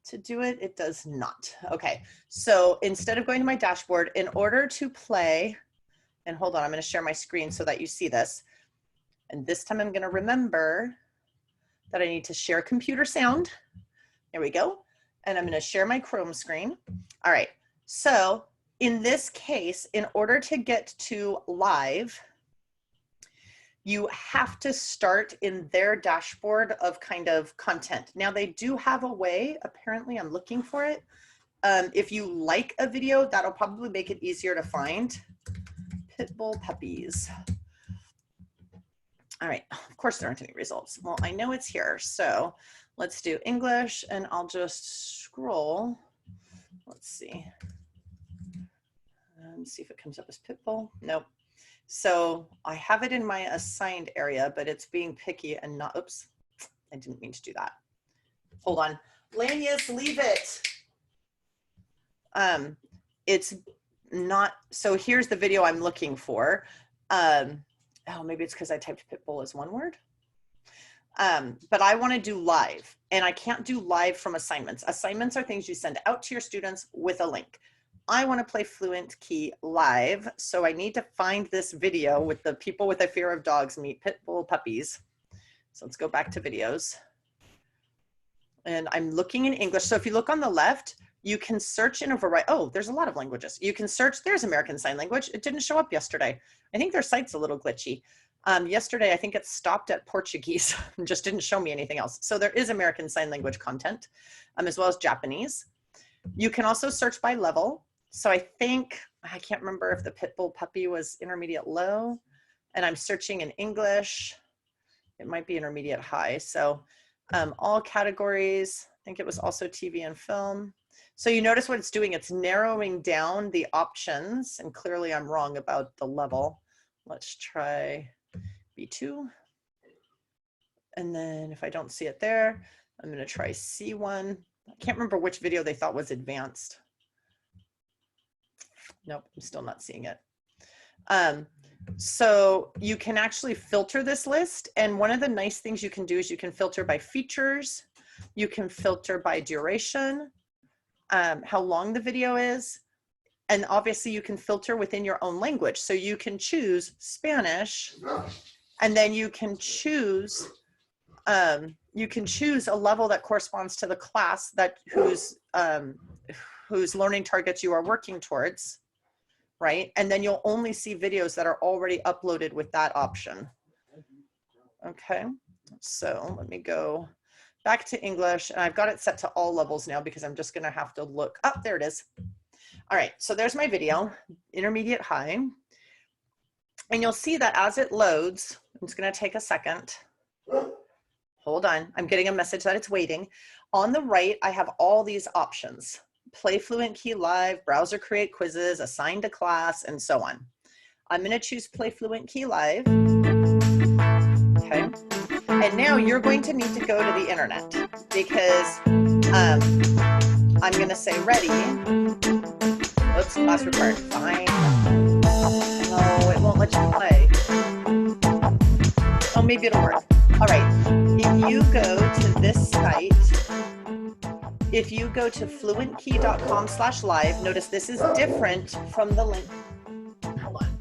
to do it. It does not. Okay, so instead of going to my dashboard, in order to play, and hold on, I'm going to share my screen so that you see this. And this time I'm going to remember that I need to share computer sound. There we go. And I'm going to share my Chrome screen. All right, so in this case, in order to get to live, you have to start in their dashboard of kind of content. Now they do have a way, apparently I'm looking for it. If you like a video, that'll probably make it easier to find. Pitbull puppies. All right, of course there aren't any results. Well, I know it's here, so let's do English and I'll just scroll. Let's see. See if it comes up as Pitbull. Nope. So I have it in my assigned area, but it's being picky and not, oops, I didn't mean to do that. Hold on. Lanius, leave it. It's not, so here's the video I'm looking for. Oh, maybe it's because I typed Pitbull as one word. But I want to do live, and I can't do live from assignments. Assignments are things you send out to your students with a link. I want to play Fluent Key live, so I need to find this video with the people with a fear of dogs meet pit bull puppies. So let's go back to videos. And I'm looking in English. So if you look on the left, you can search in a variety. Oh, there's a lot of languages. You can search, there's American Sign Language. It didn't show up yesterday. I think their site's a little glitchy. Yesterday, I think it stopped at Portuguese and just didn't show me anything else. So there is American Sign Language content, as well as Japanese. You can also search by level. So I think, I can't remember if the Pitbull puppy was intermediate low, and I'm searching in English. It might be intermediate high. So all categories, I think it was also TV and film. So you notice what it's doing, it's narrowing down the options, and clearly I'm wrong about the level. Let's try B2. And then if I don't see it there, I'm gonna try C1. I can't remember which video they thought was advanced. Nope, I'm still not seeing it. So you can actually filter this list. And one of the nice things you can do is you can filter by features. You can filter by duration, how long the video is. And obviously you can filter within your own language. So you can choose Spanish, and then you can choose a level that corresponds to the class that whose learning targets you are working towards, right? And then you'll only see videos that are already uploaded with that option. Okay, so let me go back to English, and I've got it set to all levels now because I'm just gonna have to look up. Oh, there it is. All right, so there's my video, intermediate high. And you'll see that as it loads, it's gonna take a second. Hold on, I'm getting a message that it's waiting. On the right, I have all these options. Play Fluent Key Live, browser create quizzes, assign to class, and so on. I'm gonna choose Play Fluent Key Live. Okay, and now you're going to need to go to the internet because I'm gonna say ready. Oops, class required, fine. No, it won't let you play. Oh, maybe it'll work. All right, if you go to this site, if you go to fluentkey.com/live, notice this is different from the link. Hold on.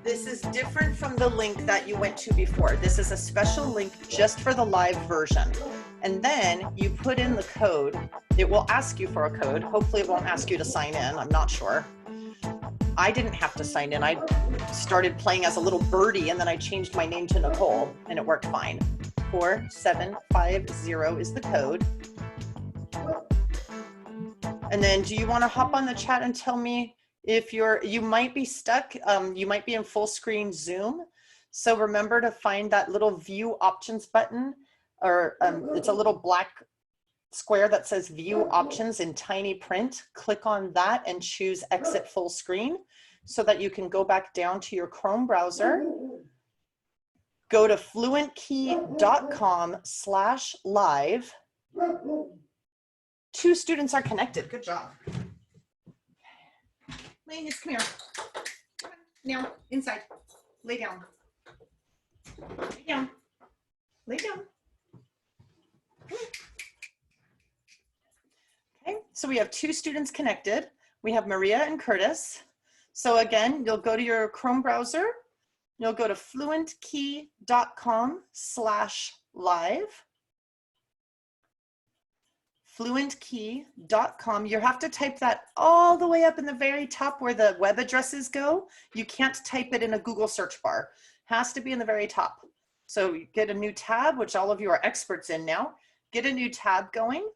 This is different from the link that you went to before. This is a special link just for the live version. And then you put in the code. It will ask you for a code. Hopefully it won't ask you to sign in. I'm not sure. I didn't have to sign in. I started playing as a little birdie, and then I changed my name to Nicole, and it worked fine. 4750 is the code. And then do you want to hop on the chat and tell me if you might be stuck, you might be in full screen Zoom. So remember to find that little view options button, or it's a little black square that says view options in tiny print. Click on that and choose exit full screen so that you can go back down to your Chrome browser. Go to fluentkey.com/live. 2 students are connected. Good job. Ladies, come here. Come on. Now, inside. Lay down. Lay down. Lay down. Okay, so we have 2 students connected. We have Maria and Curtis. So again, you'll go to your Chrome browser. You'll go to fluentkey.com/live. Fluentkey.com. You have to type that all the way up in the very top where the web addresses go. You can't type it in a Google search bar. Has to be in the very top. So you get a new tab, which all of you are experts in now. Get a new tab going.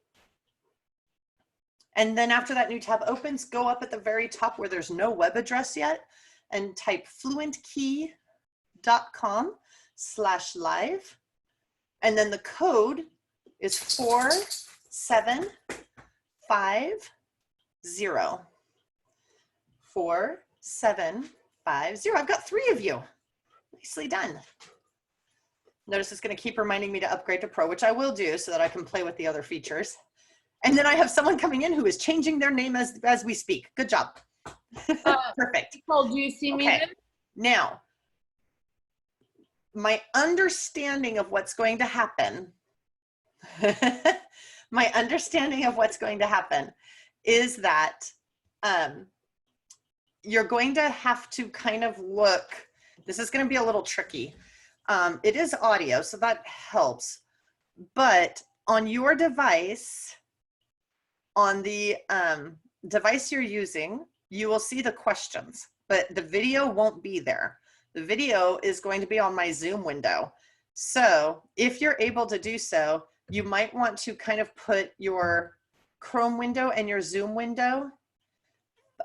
And then after that new tab opens, go up at the very top where there's no web address yet and type fluentkey.com/live. And then the code is 4750. 4750. I've got 3 of you. Nicely done. Notice it's going to keep reminding me to upgrade to Pro, which I will do so that I can play with the other features. And then I have someone coming in who is changing their name as we speak. Good job. Perfect. Nicole, do you see me? Okay. Now, my understanding of what's going to happen, my understanding of what's going to happen is that you're going to have to kind of look, this is going to be a little tricky. It is audio, so that helps. But on your device, on the device you're using, you will see the questions, but the video won't be there. The video is going to be on my Zoom window. So if you're able to do so, you might want to kind of put your Chrome window and your Zoom window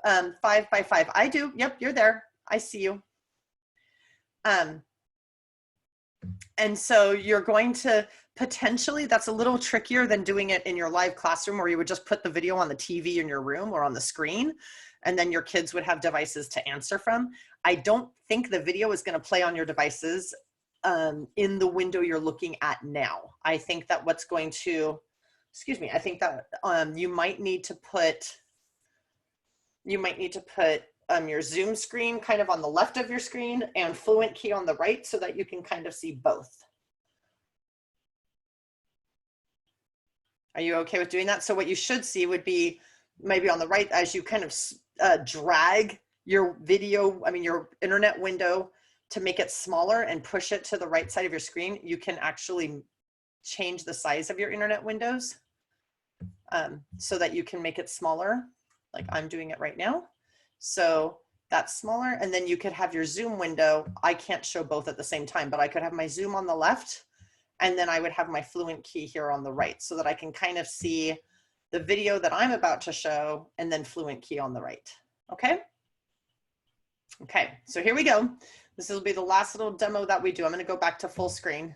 5 by 5. I do. Yep, you're there. I see you. And so you're going to potentially, that's a little trickier than doing it in your live classroom where you would just put the video on the TV in your room or on the screen, and then your kids would have devices to answer from. I don't think the video is going to play on your devices in the window you're looking at now. I think that what's going to, excuse me, I think that you might need to put your Zoom screen kind of on the left of your screen and Fluent Key on the right so that you can kind of see both. Are you okay with doing that? So what you should see would be maybe on the right as you kind of drag your video, your internet window to make it smaller and push it to the right side of your screen, you can actually change the size of your internet windows so that you can make it smaller, like I'm doing it right now. So that's smaller, and then you could have your Zoom window. I can't show both at the same time, but I could have my Zoom on the left, and then I would have my Fluent Key here on the right so that I can kind of see the video that I'm about to show and then Fluent Key on the right, okay? Okay, so here we go. This will be the last little demo that we do. I'm gonna go back to full screen.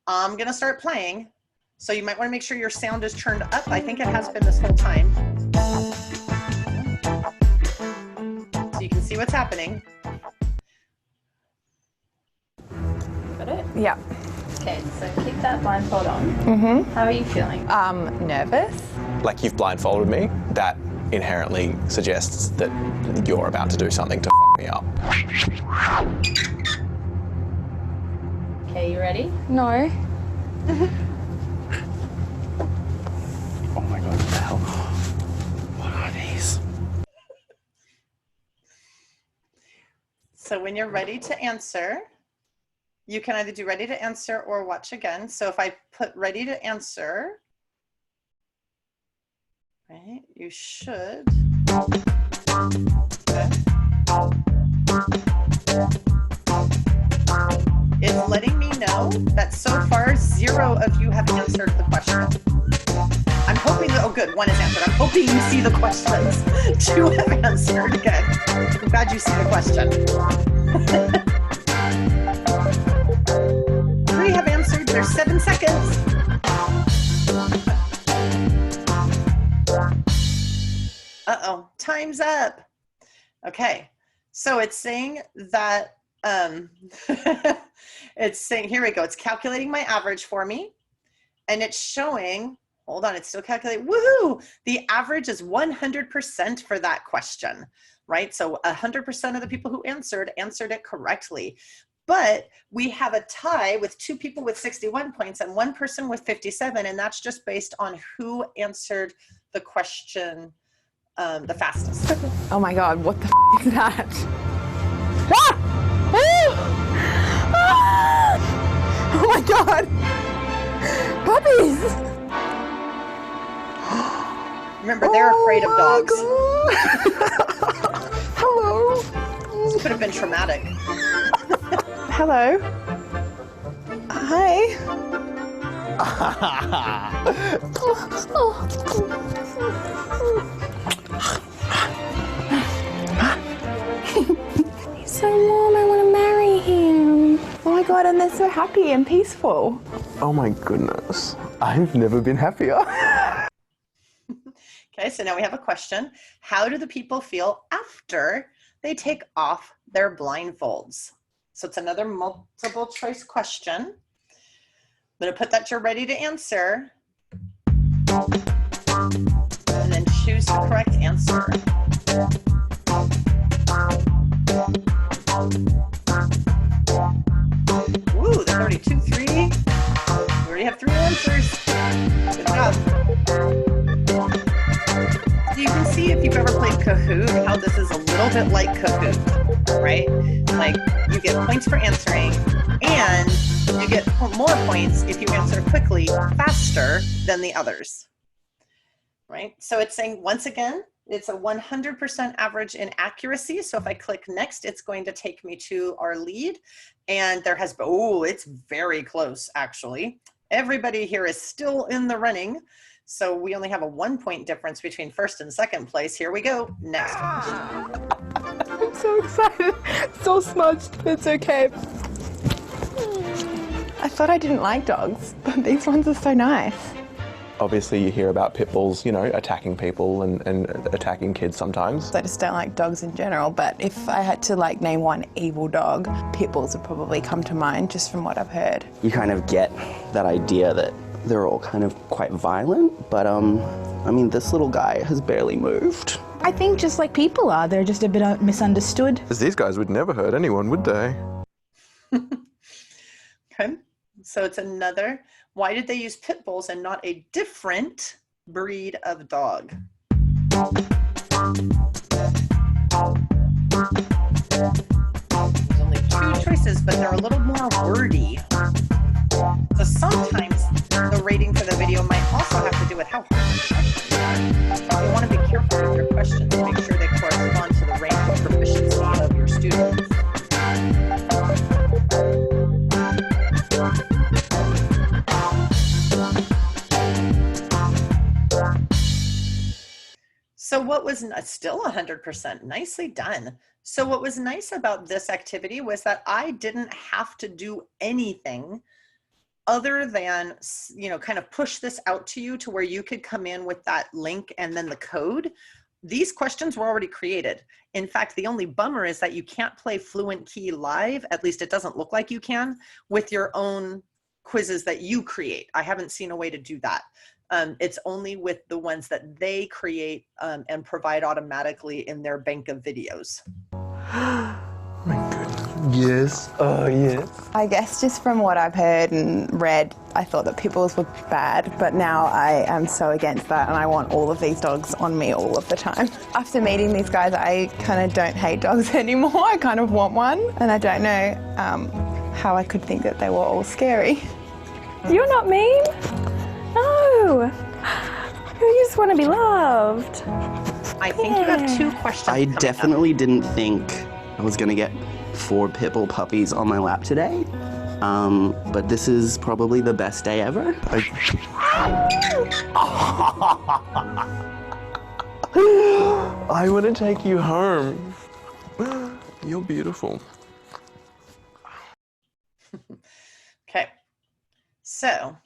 I'm gonna start playing. So you might wanna make sure your sound is turned up. I think it has been this whole time. So you can see what's happening. Got it? Yeah. Okay, so keep that blindfold on. How are you feeling? Nervous. Like you've blindfolded me, that inherently suggests that you're about to do something to f me up. Okay, you ready? No. Oh my God, what the hell? What are these? So when you're ready to answer, you can either do ready to answer or watch again. So if I put ready to answer, right, you should. Okay. It's letting me know that so far 0 of you have answered the question. I'm hoping that, oh good, 1 is answered. I'm hoping you see the questions. 2 have answered, good. I'm glad you see the question. 3 have answered, there's 7 seconds. Uh-oh, time's up. Okay, so it's saying that, it's saying, here we go, it's calculating my average for me, and it's showing, hold on, it's still calculating, woohoo! The average is 100% for that question, right? So 100% of the people who answered it correctly. But we have a tie with 2 people with 61 points and 1 person with 57, and that's just based on who answered the question the fastest. Oh my God, what the f is that? Ah! Ah! Oh my God! Puppies! Remember, they're afraid of dogs. Hello. This could have been traumatic. Hello. Hi. He's so warm, I want to marry him. Oh my God, and they're so happy and peaceful. Oh my goodness, I've never been happier. Okay, so now we have a question. How do the people feel after they take off their blindfolds? So it's another multiple choice question. I'm going to put that you're ready to answer. And then choose the correct answer. Ooh, that's already 2, 3. We already have 3 answers. Good job. So you can see if you've ever played Kahoot, how this is a little bit like Kahoot, right? Like you get points for answering, and you get more points if you answer quickly, faster than the others, right? So it's saying, once again, It's a 100% average in accuracy. So if I click next, it's going to take me to our lead. And there has, oh, it's very close actually. Everybody here is still in the running. So we only have a 1 point difference between first and second place. Here we go. Next question. I'm so excited. So smudged. It's okay. I thought I didn't like dogs, but these ones are so nice. Obviously you hear about pit bulls, you know, attacking people and attacking kids sometimes. I just don't like dogs in general, but if I had to like name one evil dog, pit bulls would probably come to mind just from what I've heard. You kind of get that idea that they're all kind of quite violent, but I mean, this little guy has barely moved. I think just like people are, they're just a bit misunderstood. Because these guys would never hurt anyone, would they? Okay, so it's another. Why did they use pit bulls and not a different breed of dog? There's only 2 choices, but they're a little more wordy. So sometimes the rating for the video might also have to do with how hard the questions are. You want to be careful with your questions to make sure they correspond to the range of proficiency of your students. So what was still 100%, nicely done. So what was nice about this activity was that I didn't have to do anything other than, you know, kind of push this out to you to where you could come in with that link and then the code. These questions were already created. In fact, the only bummer is that you can't play Fluent Key live, at least it doesn't look like you can, with your own quizzes that you create. I haven't seen a way to do that. It's only with the ones that they create and provide automatically in their bank of videos. My goodness. Yes. Oh, yes. I guess just from what I've heard and read, I thought that pit bulls were bad, but now I am so against that and I want all of these dogs on me all of the time. After meeting these guys, I kind of don't hate dogs anymore. I kind of want one, and I don't know how I could think that they were all scary. You're not mean. No. You just want to be loved. I think you have 2 questions. I definitely didn't think I was going to get 4 pit bull puppies on my lap today, but this is probably the best day ever. I want to take you home. You're beautiful. Okay, so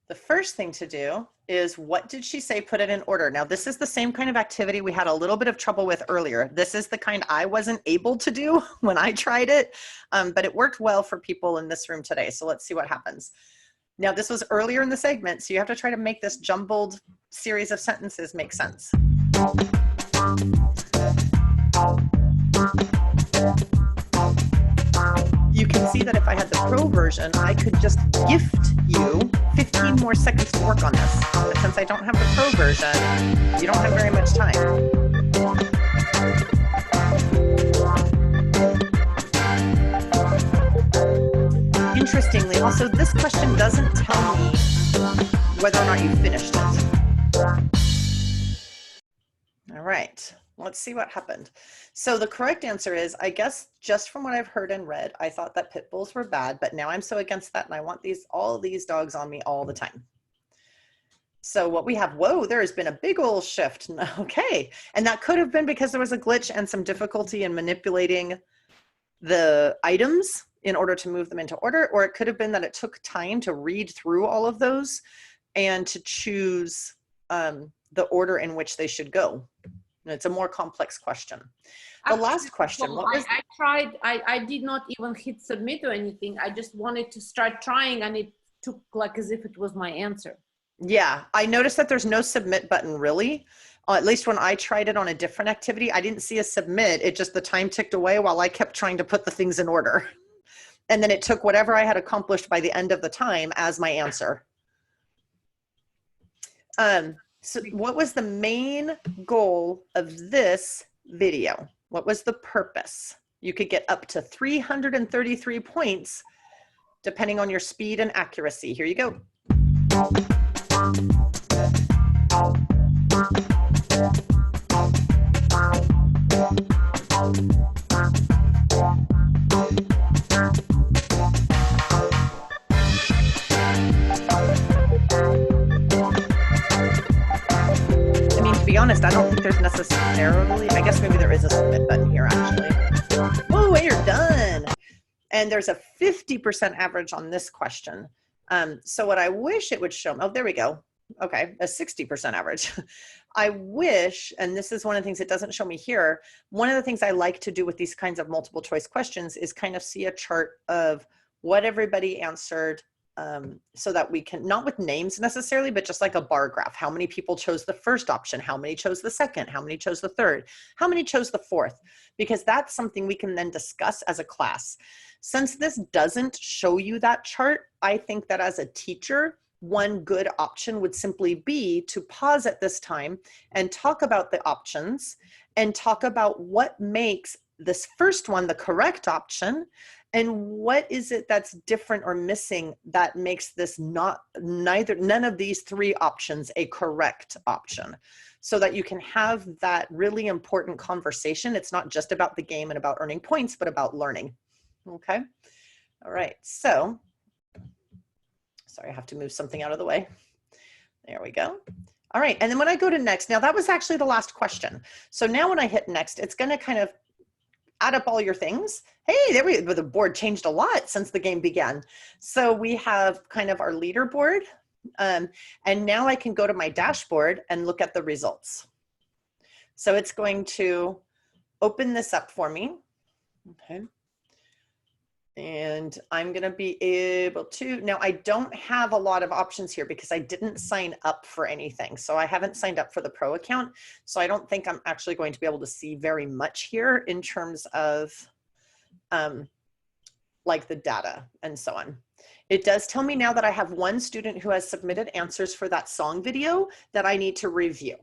the first thing to do is, what did she say? Put it in order. Now, this is the same kind of activity we had a little bit of trouble with earlier. This is the kind I wasn't able to do when I tried it, but it worked well for people in this room today. So let's see what happens. Now, this was earlier in the segment, so you have to try to make this jumbled series of sentences make sense. You can see that if I had the pro version, I could just gift you 15 more seconds to work on this. But since I don't have the pro version, you don't have very much time. Interestingly, also, this question doesn't tell me whether or not you finished it. All right. Let's see what happened. So the correct answer is, I guess just from what I've heard and read, I thought that pit bulls were bad, but now I'm so against that and I want all these dogs on me all the time. So what we have, whoa, there has been a big old shift. Okay. And that could have been because there was a glitch and some difficulty in manipulating the items in order to move them into order, or it could have been that it took time to read through all of those and to choose the order in which they should go. And it's a more complex question. The last question. I tried, I did not even hit submit or anything. I just wanted to start trying and it took like as if it was my answer. Yeah, I noticed that there's no submit button really. At least when I tried it on a different activity, I didn't see a submit. It just, the time ticked away while I kept trying to put the things in order. And then it took whatever I had accomplished by the end of the time as my answer. So what was the main goal of this video? What was the purpose? You could get up to 333 points depending on your speed and accuracy. Here you go. honest, I don't think there's necessarily, I guess maybe there is a submit button here actually. Oh, and you're done. And there's a 50% average on this question. So what I wish it would show, oh, there we go. Okay, a 60% average. I wish, and this is one of the things it doesn't show me here, one of the things I like to do with these kinds of multiple choice questions is kind of see a chart of what everybody answered, so that we can, not with names necessarily, but just like a bar graph. How many people chose the first option? How many chose the second? How many chose the third? How many chose the fourth? Because that's something we can then discuss as a class. Since this doesn't show you that chart, I think that as a teacher, one good option would simply be to pause at this time and talk about the options and talk about what makes this first one the correct option and what is it that's different or missing that makes this none of these three options a correct option, so that you can have that really important conversation. It's not just about the game and about earning points, but about learning. Okay. All right. So sorry, I have to move something out of the way. There we go. All right, and then when I go to next, now that was actually the last question. So now when I hit next, it's gonna kind of add up all your things. Hey, there we go, the board changed a lot since the game began. So we have kind of our leaderboard, and now I can go to my dashboard and look at the results. So it's going to open this up for me, okay. And I'm going to be able to, now I don't have a lot of options here because I didn't sign up for anything. So I haven't signed up for the pro account. So I don't think I'm actually going to be able to see very much here in terms of like the data and so on. It does tell me now that I have one student who has submitted answers for that song video that I need to review.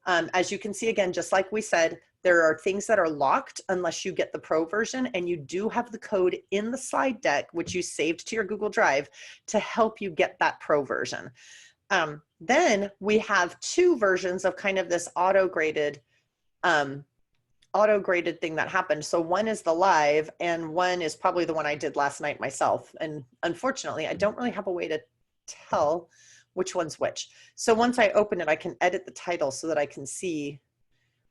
As you can see, again, just like we said, there are things that are locked unless you get the pro version, and you do have the code in the slide deck, which you saved to your Google Drive, to help you get that pro version. Then we have two versions of kind of this auto-graded thing that happened. So one is the live, and one is probably the one I did last night myself. And unfortunately, I don't really have a way to tell which one's which. So once I open it, I can edit the title so that I can see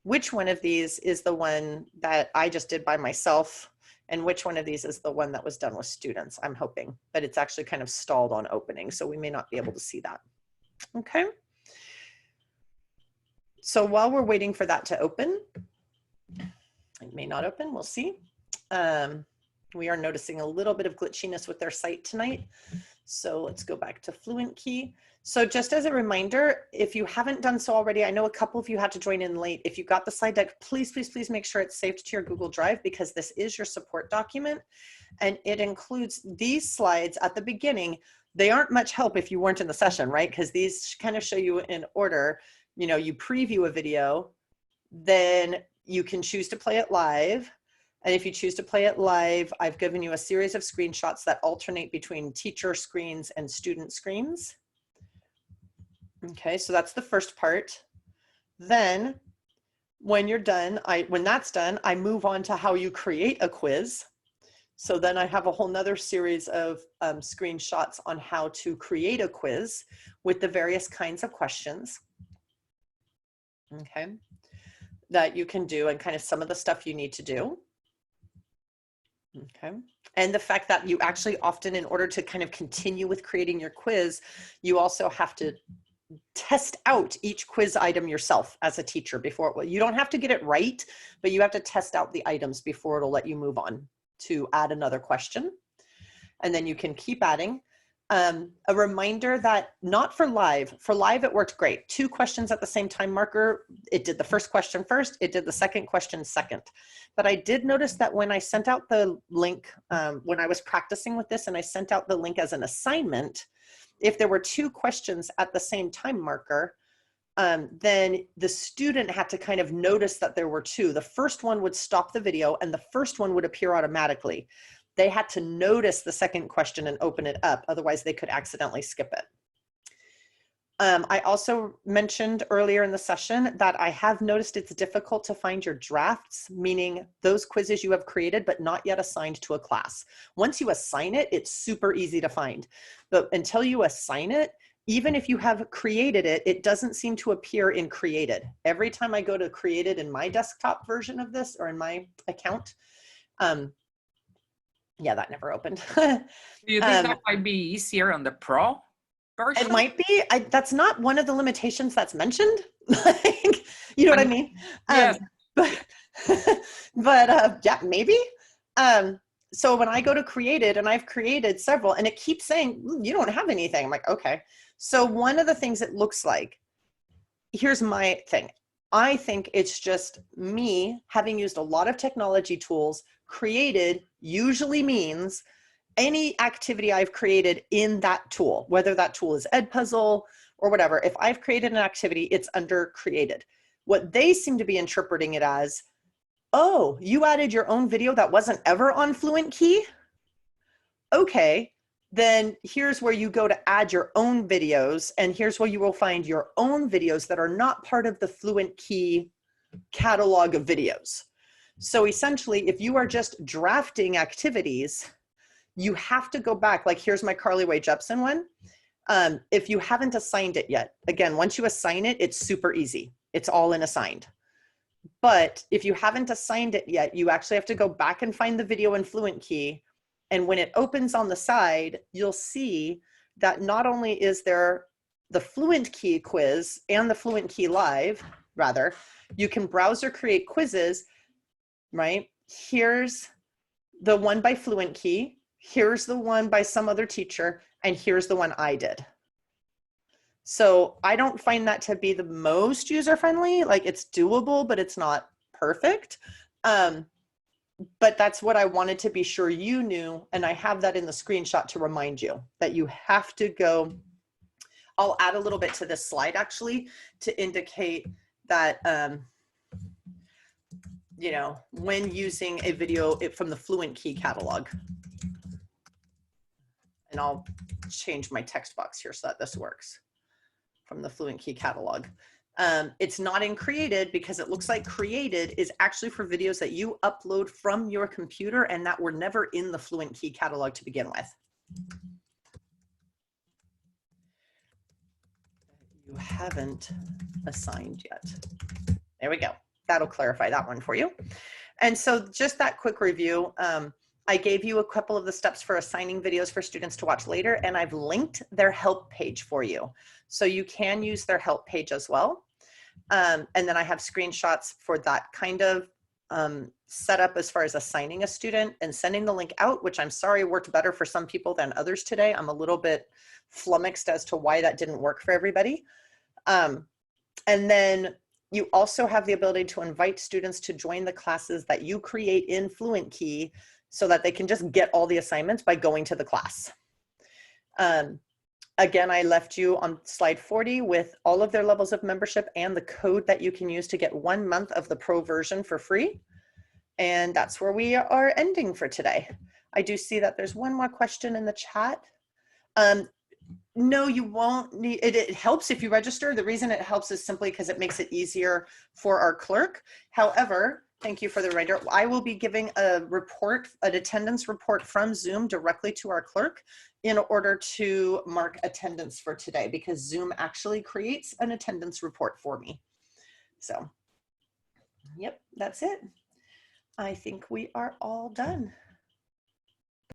which one of these is the one that I just did by myself and which one of these is the one that was done with students, I'm hoping. But it's actually kind of stalled on opening, so we may not be able to see that. Okay. So while we're waiting for that to open, it may not open, we'll see. We are noticing a little bit of glitchiness with their site tonight. So let's go back to Fluent Key. So just as a reminder, if you haven't done so already, I know a couple of you had to join in late. If you got the slide deck, please, please, please make sure it's saved to your Google Drive, because this is your support document and it includes these slides at the beginning. They aren't much help if you weren't in the session, right? Because these kind of show you in order. You know, you preview a video, then you can choose to play it live. And if you choose to play it live, I've given you a series of screenshots that alternate between teacher screens and student screens. Okay, so that's the first part. Then when you're done, when that's done, I move on to how you create a quiz. So then I have a whole nother series of screenshots on how to create a quiz with the various kinds of questions, okay, that you can do and kind of some of the stuff you need to do. Okay. And the fact that you actually often, in order to kind of continue with creating your quiz, you also have to test out each quiz item yourself as a teacher before. You don't have to get it right, but you have to test out the items before it'll let you move on to add another question. And then you can keep adding. A reminder that not for live it worked great. 2 questions at the same time marker. It did the first question first, it did the second question second. But I did notice that when I sent out the link, when I was practicing with this and I sent out the link as an assignment, if there were 2 questions at the same time marker, then the student had to kind of notice that there were 2. The first one would stop the video and the first one would appear automatically. They had to notice the second question and open it up, otherwise they could accidentally skip it. I also mentioned earlier in the session that I have noticed it's difficult to find your drafts, meaning those quizzes you have created but not yet assigned to a class. Once you assign it, it's super easy to find. But until you assign it, even if you have created it, it doesn't seem to appear in created. Every time I go to created in my desktop version of this or in my account, yeah, that never opened. Do you think that might be easier on the Pro version? It might be. That's not one of the limitations that's mentioned. Like, you know what I mean? Yes. But yeah, maybe. So when I go to created, and I've created several, and it keeps saying, you don't have anything. I'm like, okay. So one of the things it looks like, here's my thing. I think it's just me having used a lot of technology tools. Created usually means any activity I've created in that tool, whether that tool is Edpuzzle or whatever. If I've created an activity, it's under created. What they seem to be interpreting it as, oh, you added your own video that wasn't ever on Fluent Key? Okay, then here's where you go to add your own videos, and here's where you will find your own videos that are not part of the Fluent Key catalog of videos. So essentially, if you are just drafting activities, you have to go back. Like, here's my Carly Rae Jepsen one. If you haven't assigned it yet, again, once you assign it, it's super easy. It's all in assigned. But if you haven't assigned it yet, you actually have to go back and find the video in Fluent Key. And when it opens on the side, you'll see that not only is there the Fluent Key quiz and the Fluent Key Live, rather, you can browse or create quizzes, right? Here's the one by Fluent Key. Here's the one by some other teacher, and here's the one I did. So I don't find that to be the most user-friendly. Like, it's doable, but it's not perfect. But that's what I wanted to be sure you knew. And I have that in the screenshot to remind you that you have to go. I'll add a little bit to this slide actually to indicate that, you know, when using a video from the Fluent Key catalog. And I'll change my text box here so that this works from the Fluent Key catalog. It's not in created because it looks like created is actually for videos that you upload from your computer and that were never in the Fluent Key catalog to begin with. You haven't assigned yet. There we go. That'll clarify that one for you. And so just that quick review, I gave you a couple of the steps for assigning videos for students to watch later, and I've linked their help page for you. So you can use their help page as well. And then I have screenshots for that kind of setup as far as assigning a student and sending the link out, which I'm sorry worked better for some people than others today. I'm a little bit flummoxed as to why that didn't work for everybody. And then you also have the ability to invite students to join the classes that you create in Fluent Key so that they can just get all the assignments by going to the class. Again, I left you on slide 40 with all of their levels of membership and the code that you can use to get 1 month of the pro version for free. And that's where we are ending for today. I do see that there's one more question in the chat. No, you won't need it. It helps if you register. The reason it helps is simply because it makes it easier for our clerk. However, thank you for the reminder. I will be giving a report, an attendance report from Zoom directly to our clerk in order to mark attendance for today, because Zoom actually creates an attendance report for me. So, yep, that's it. I think we are all done.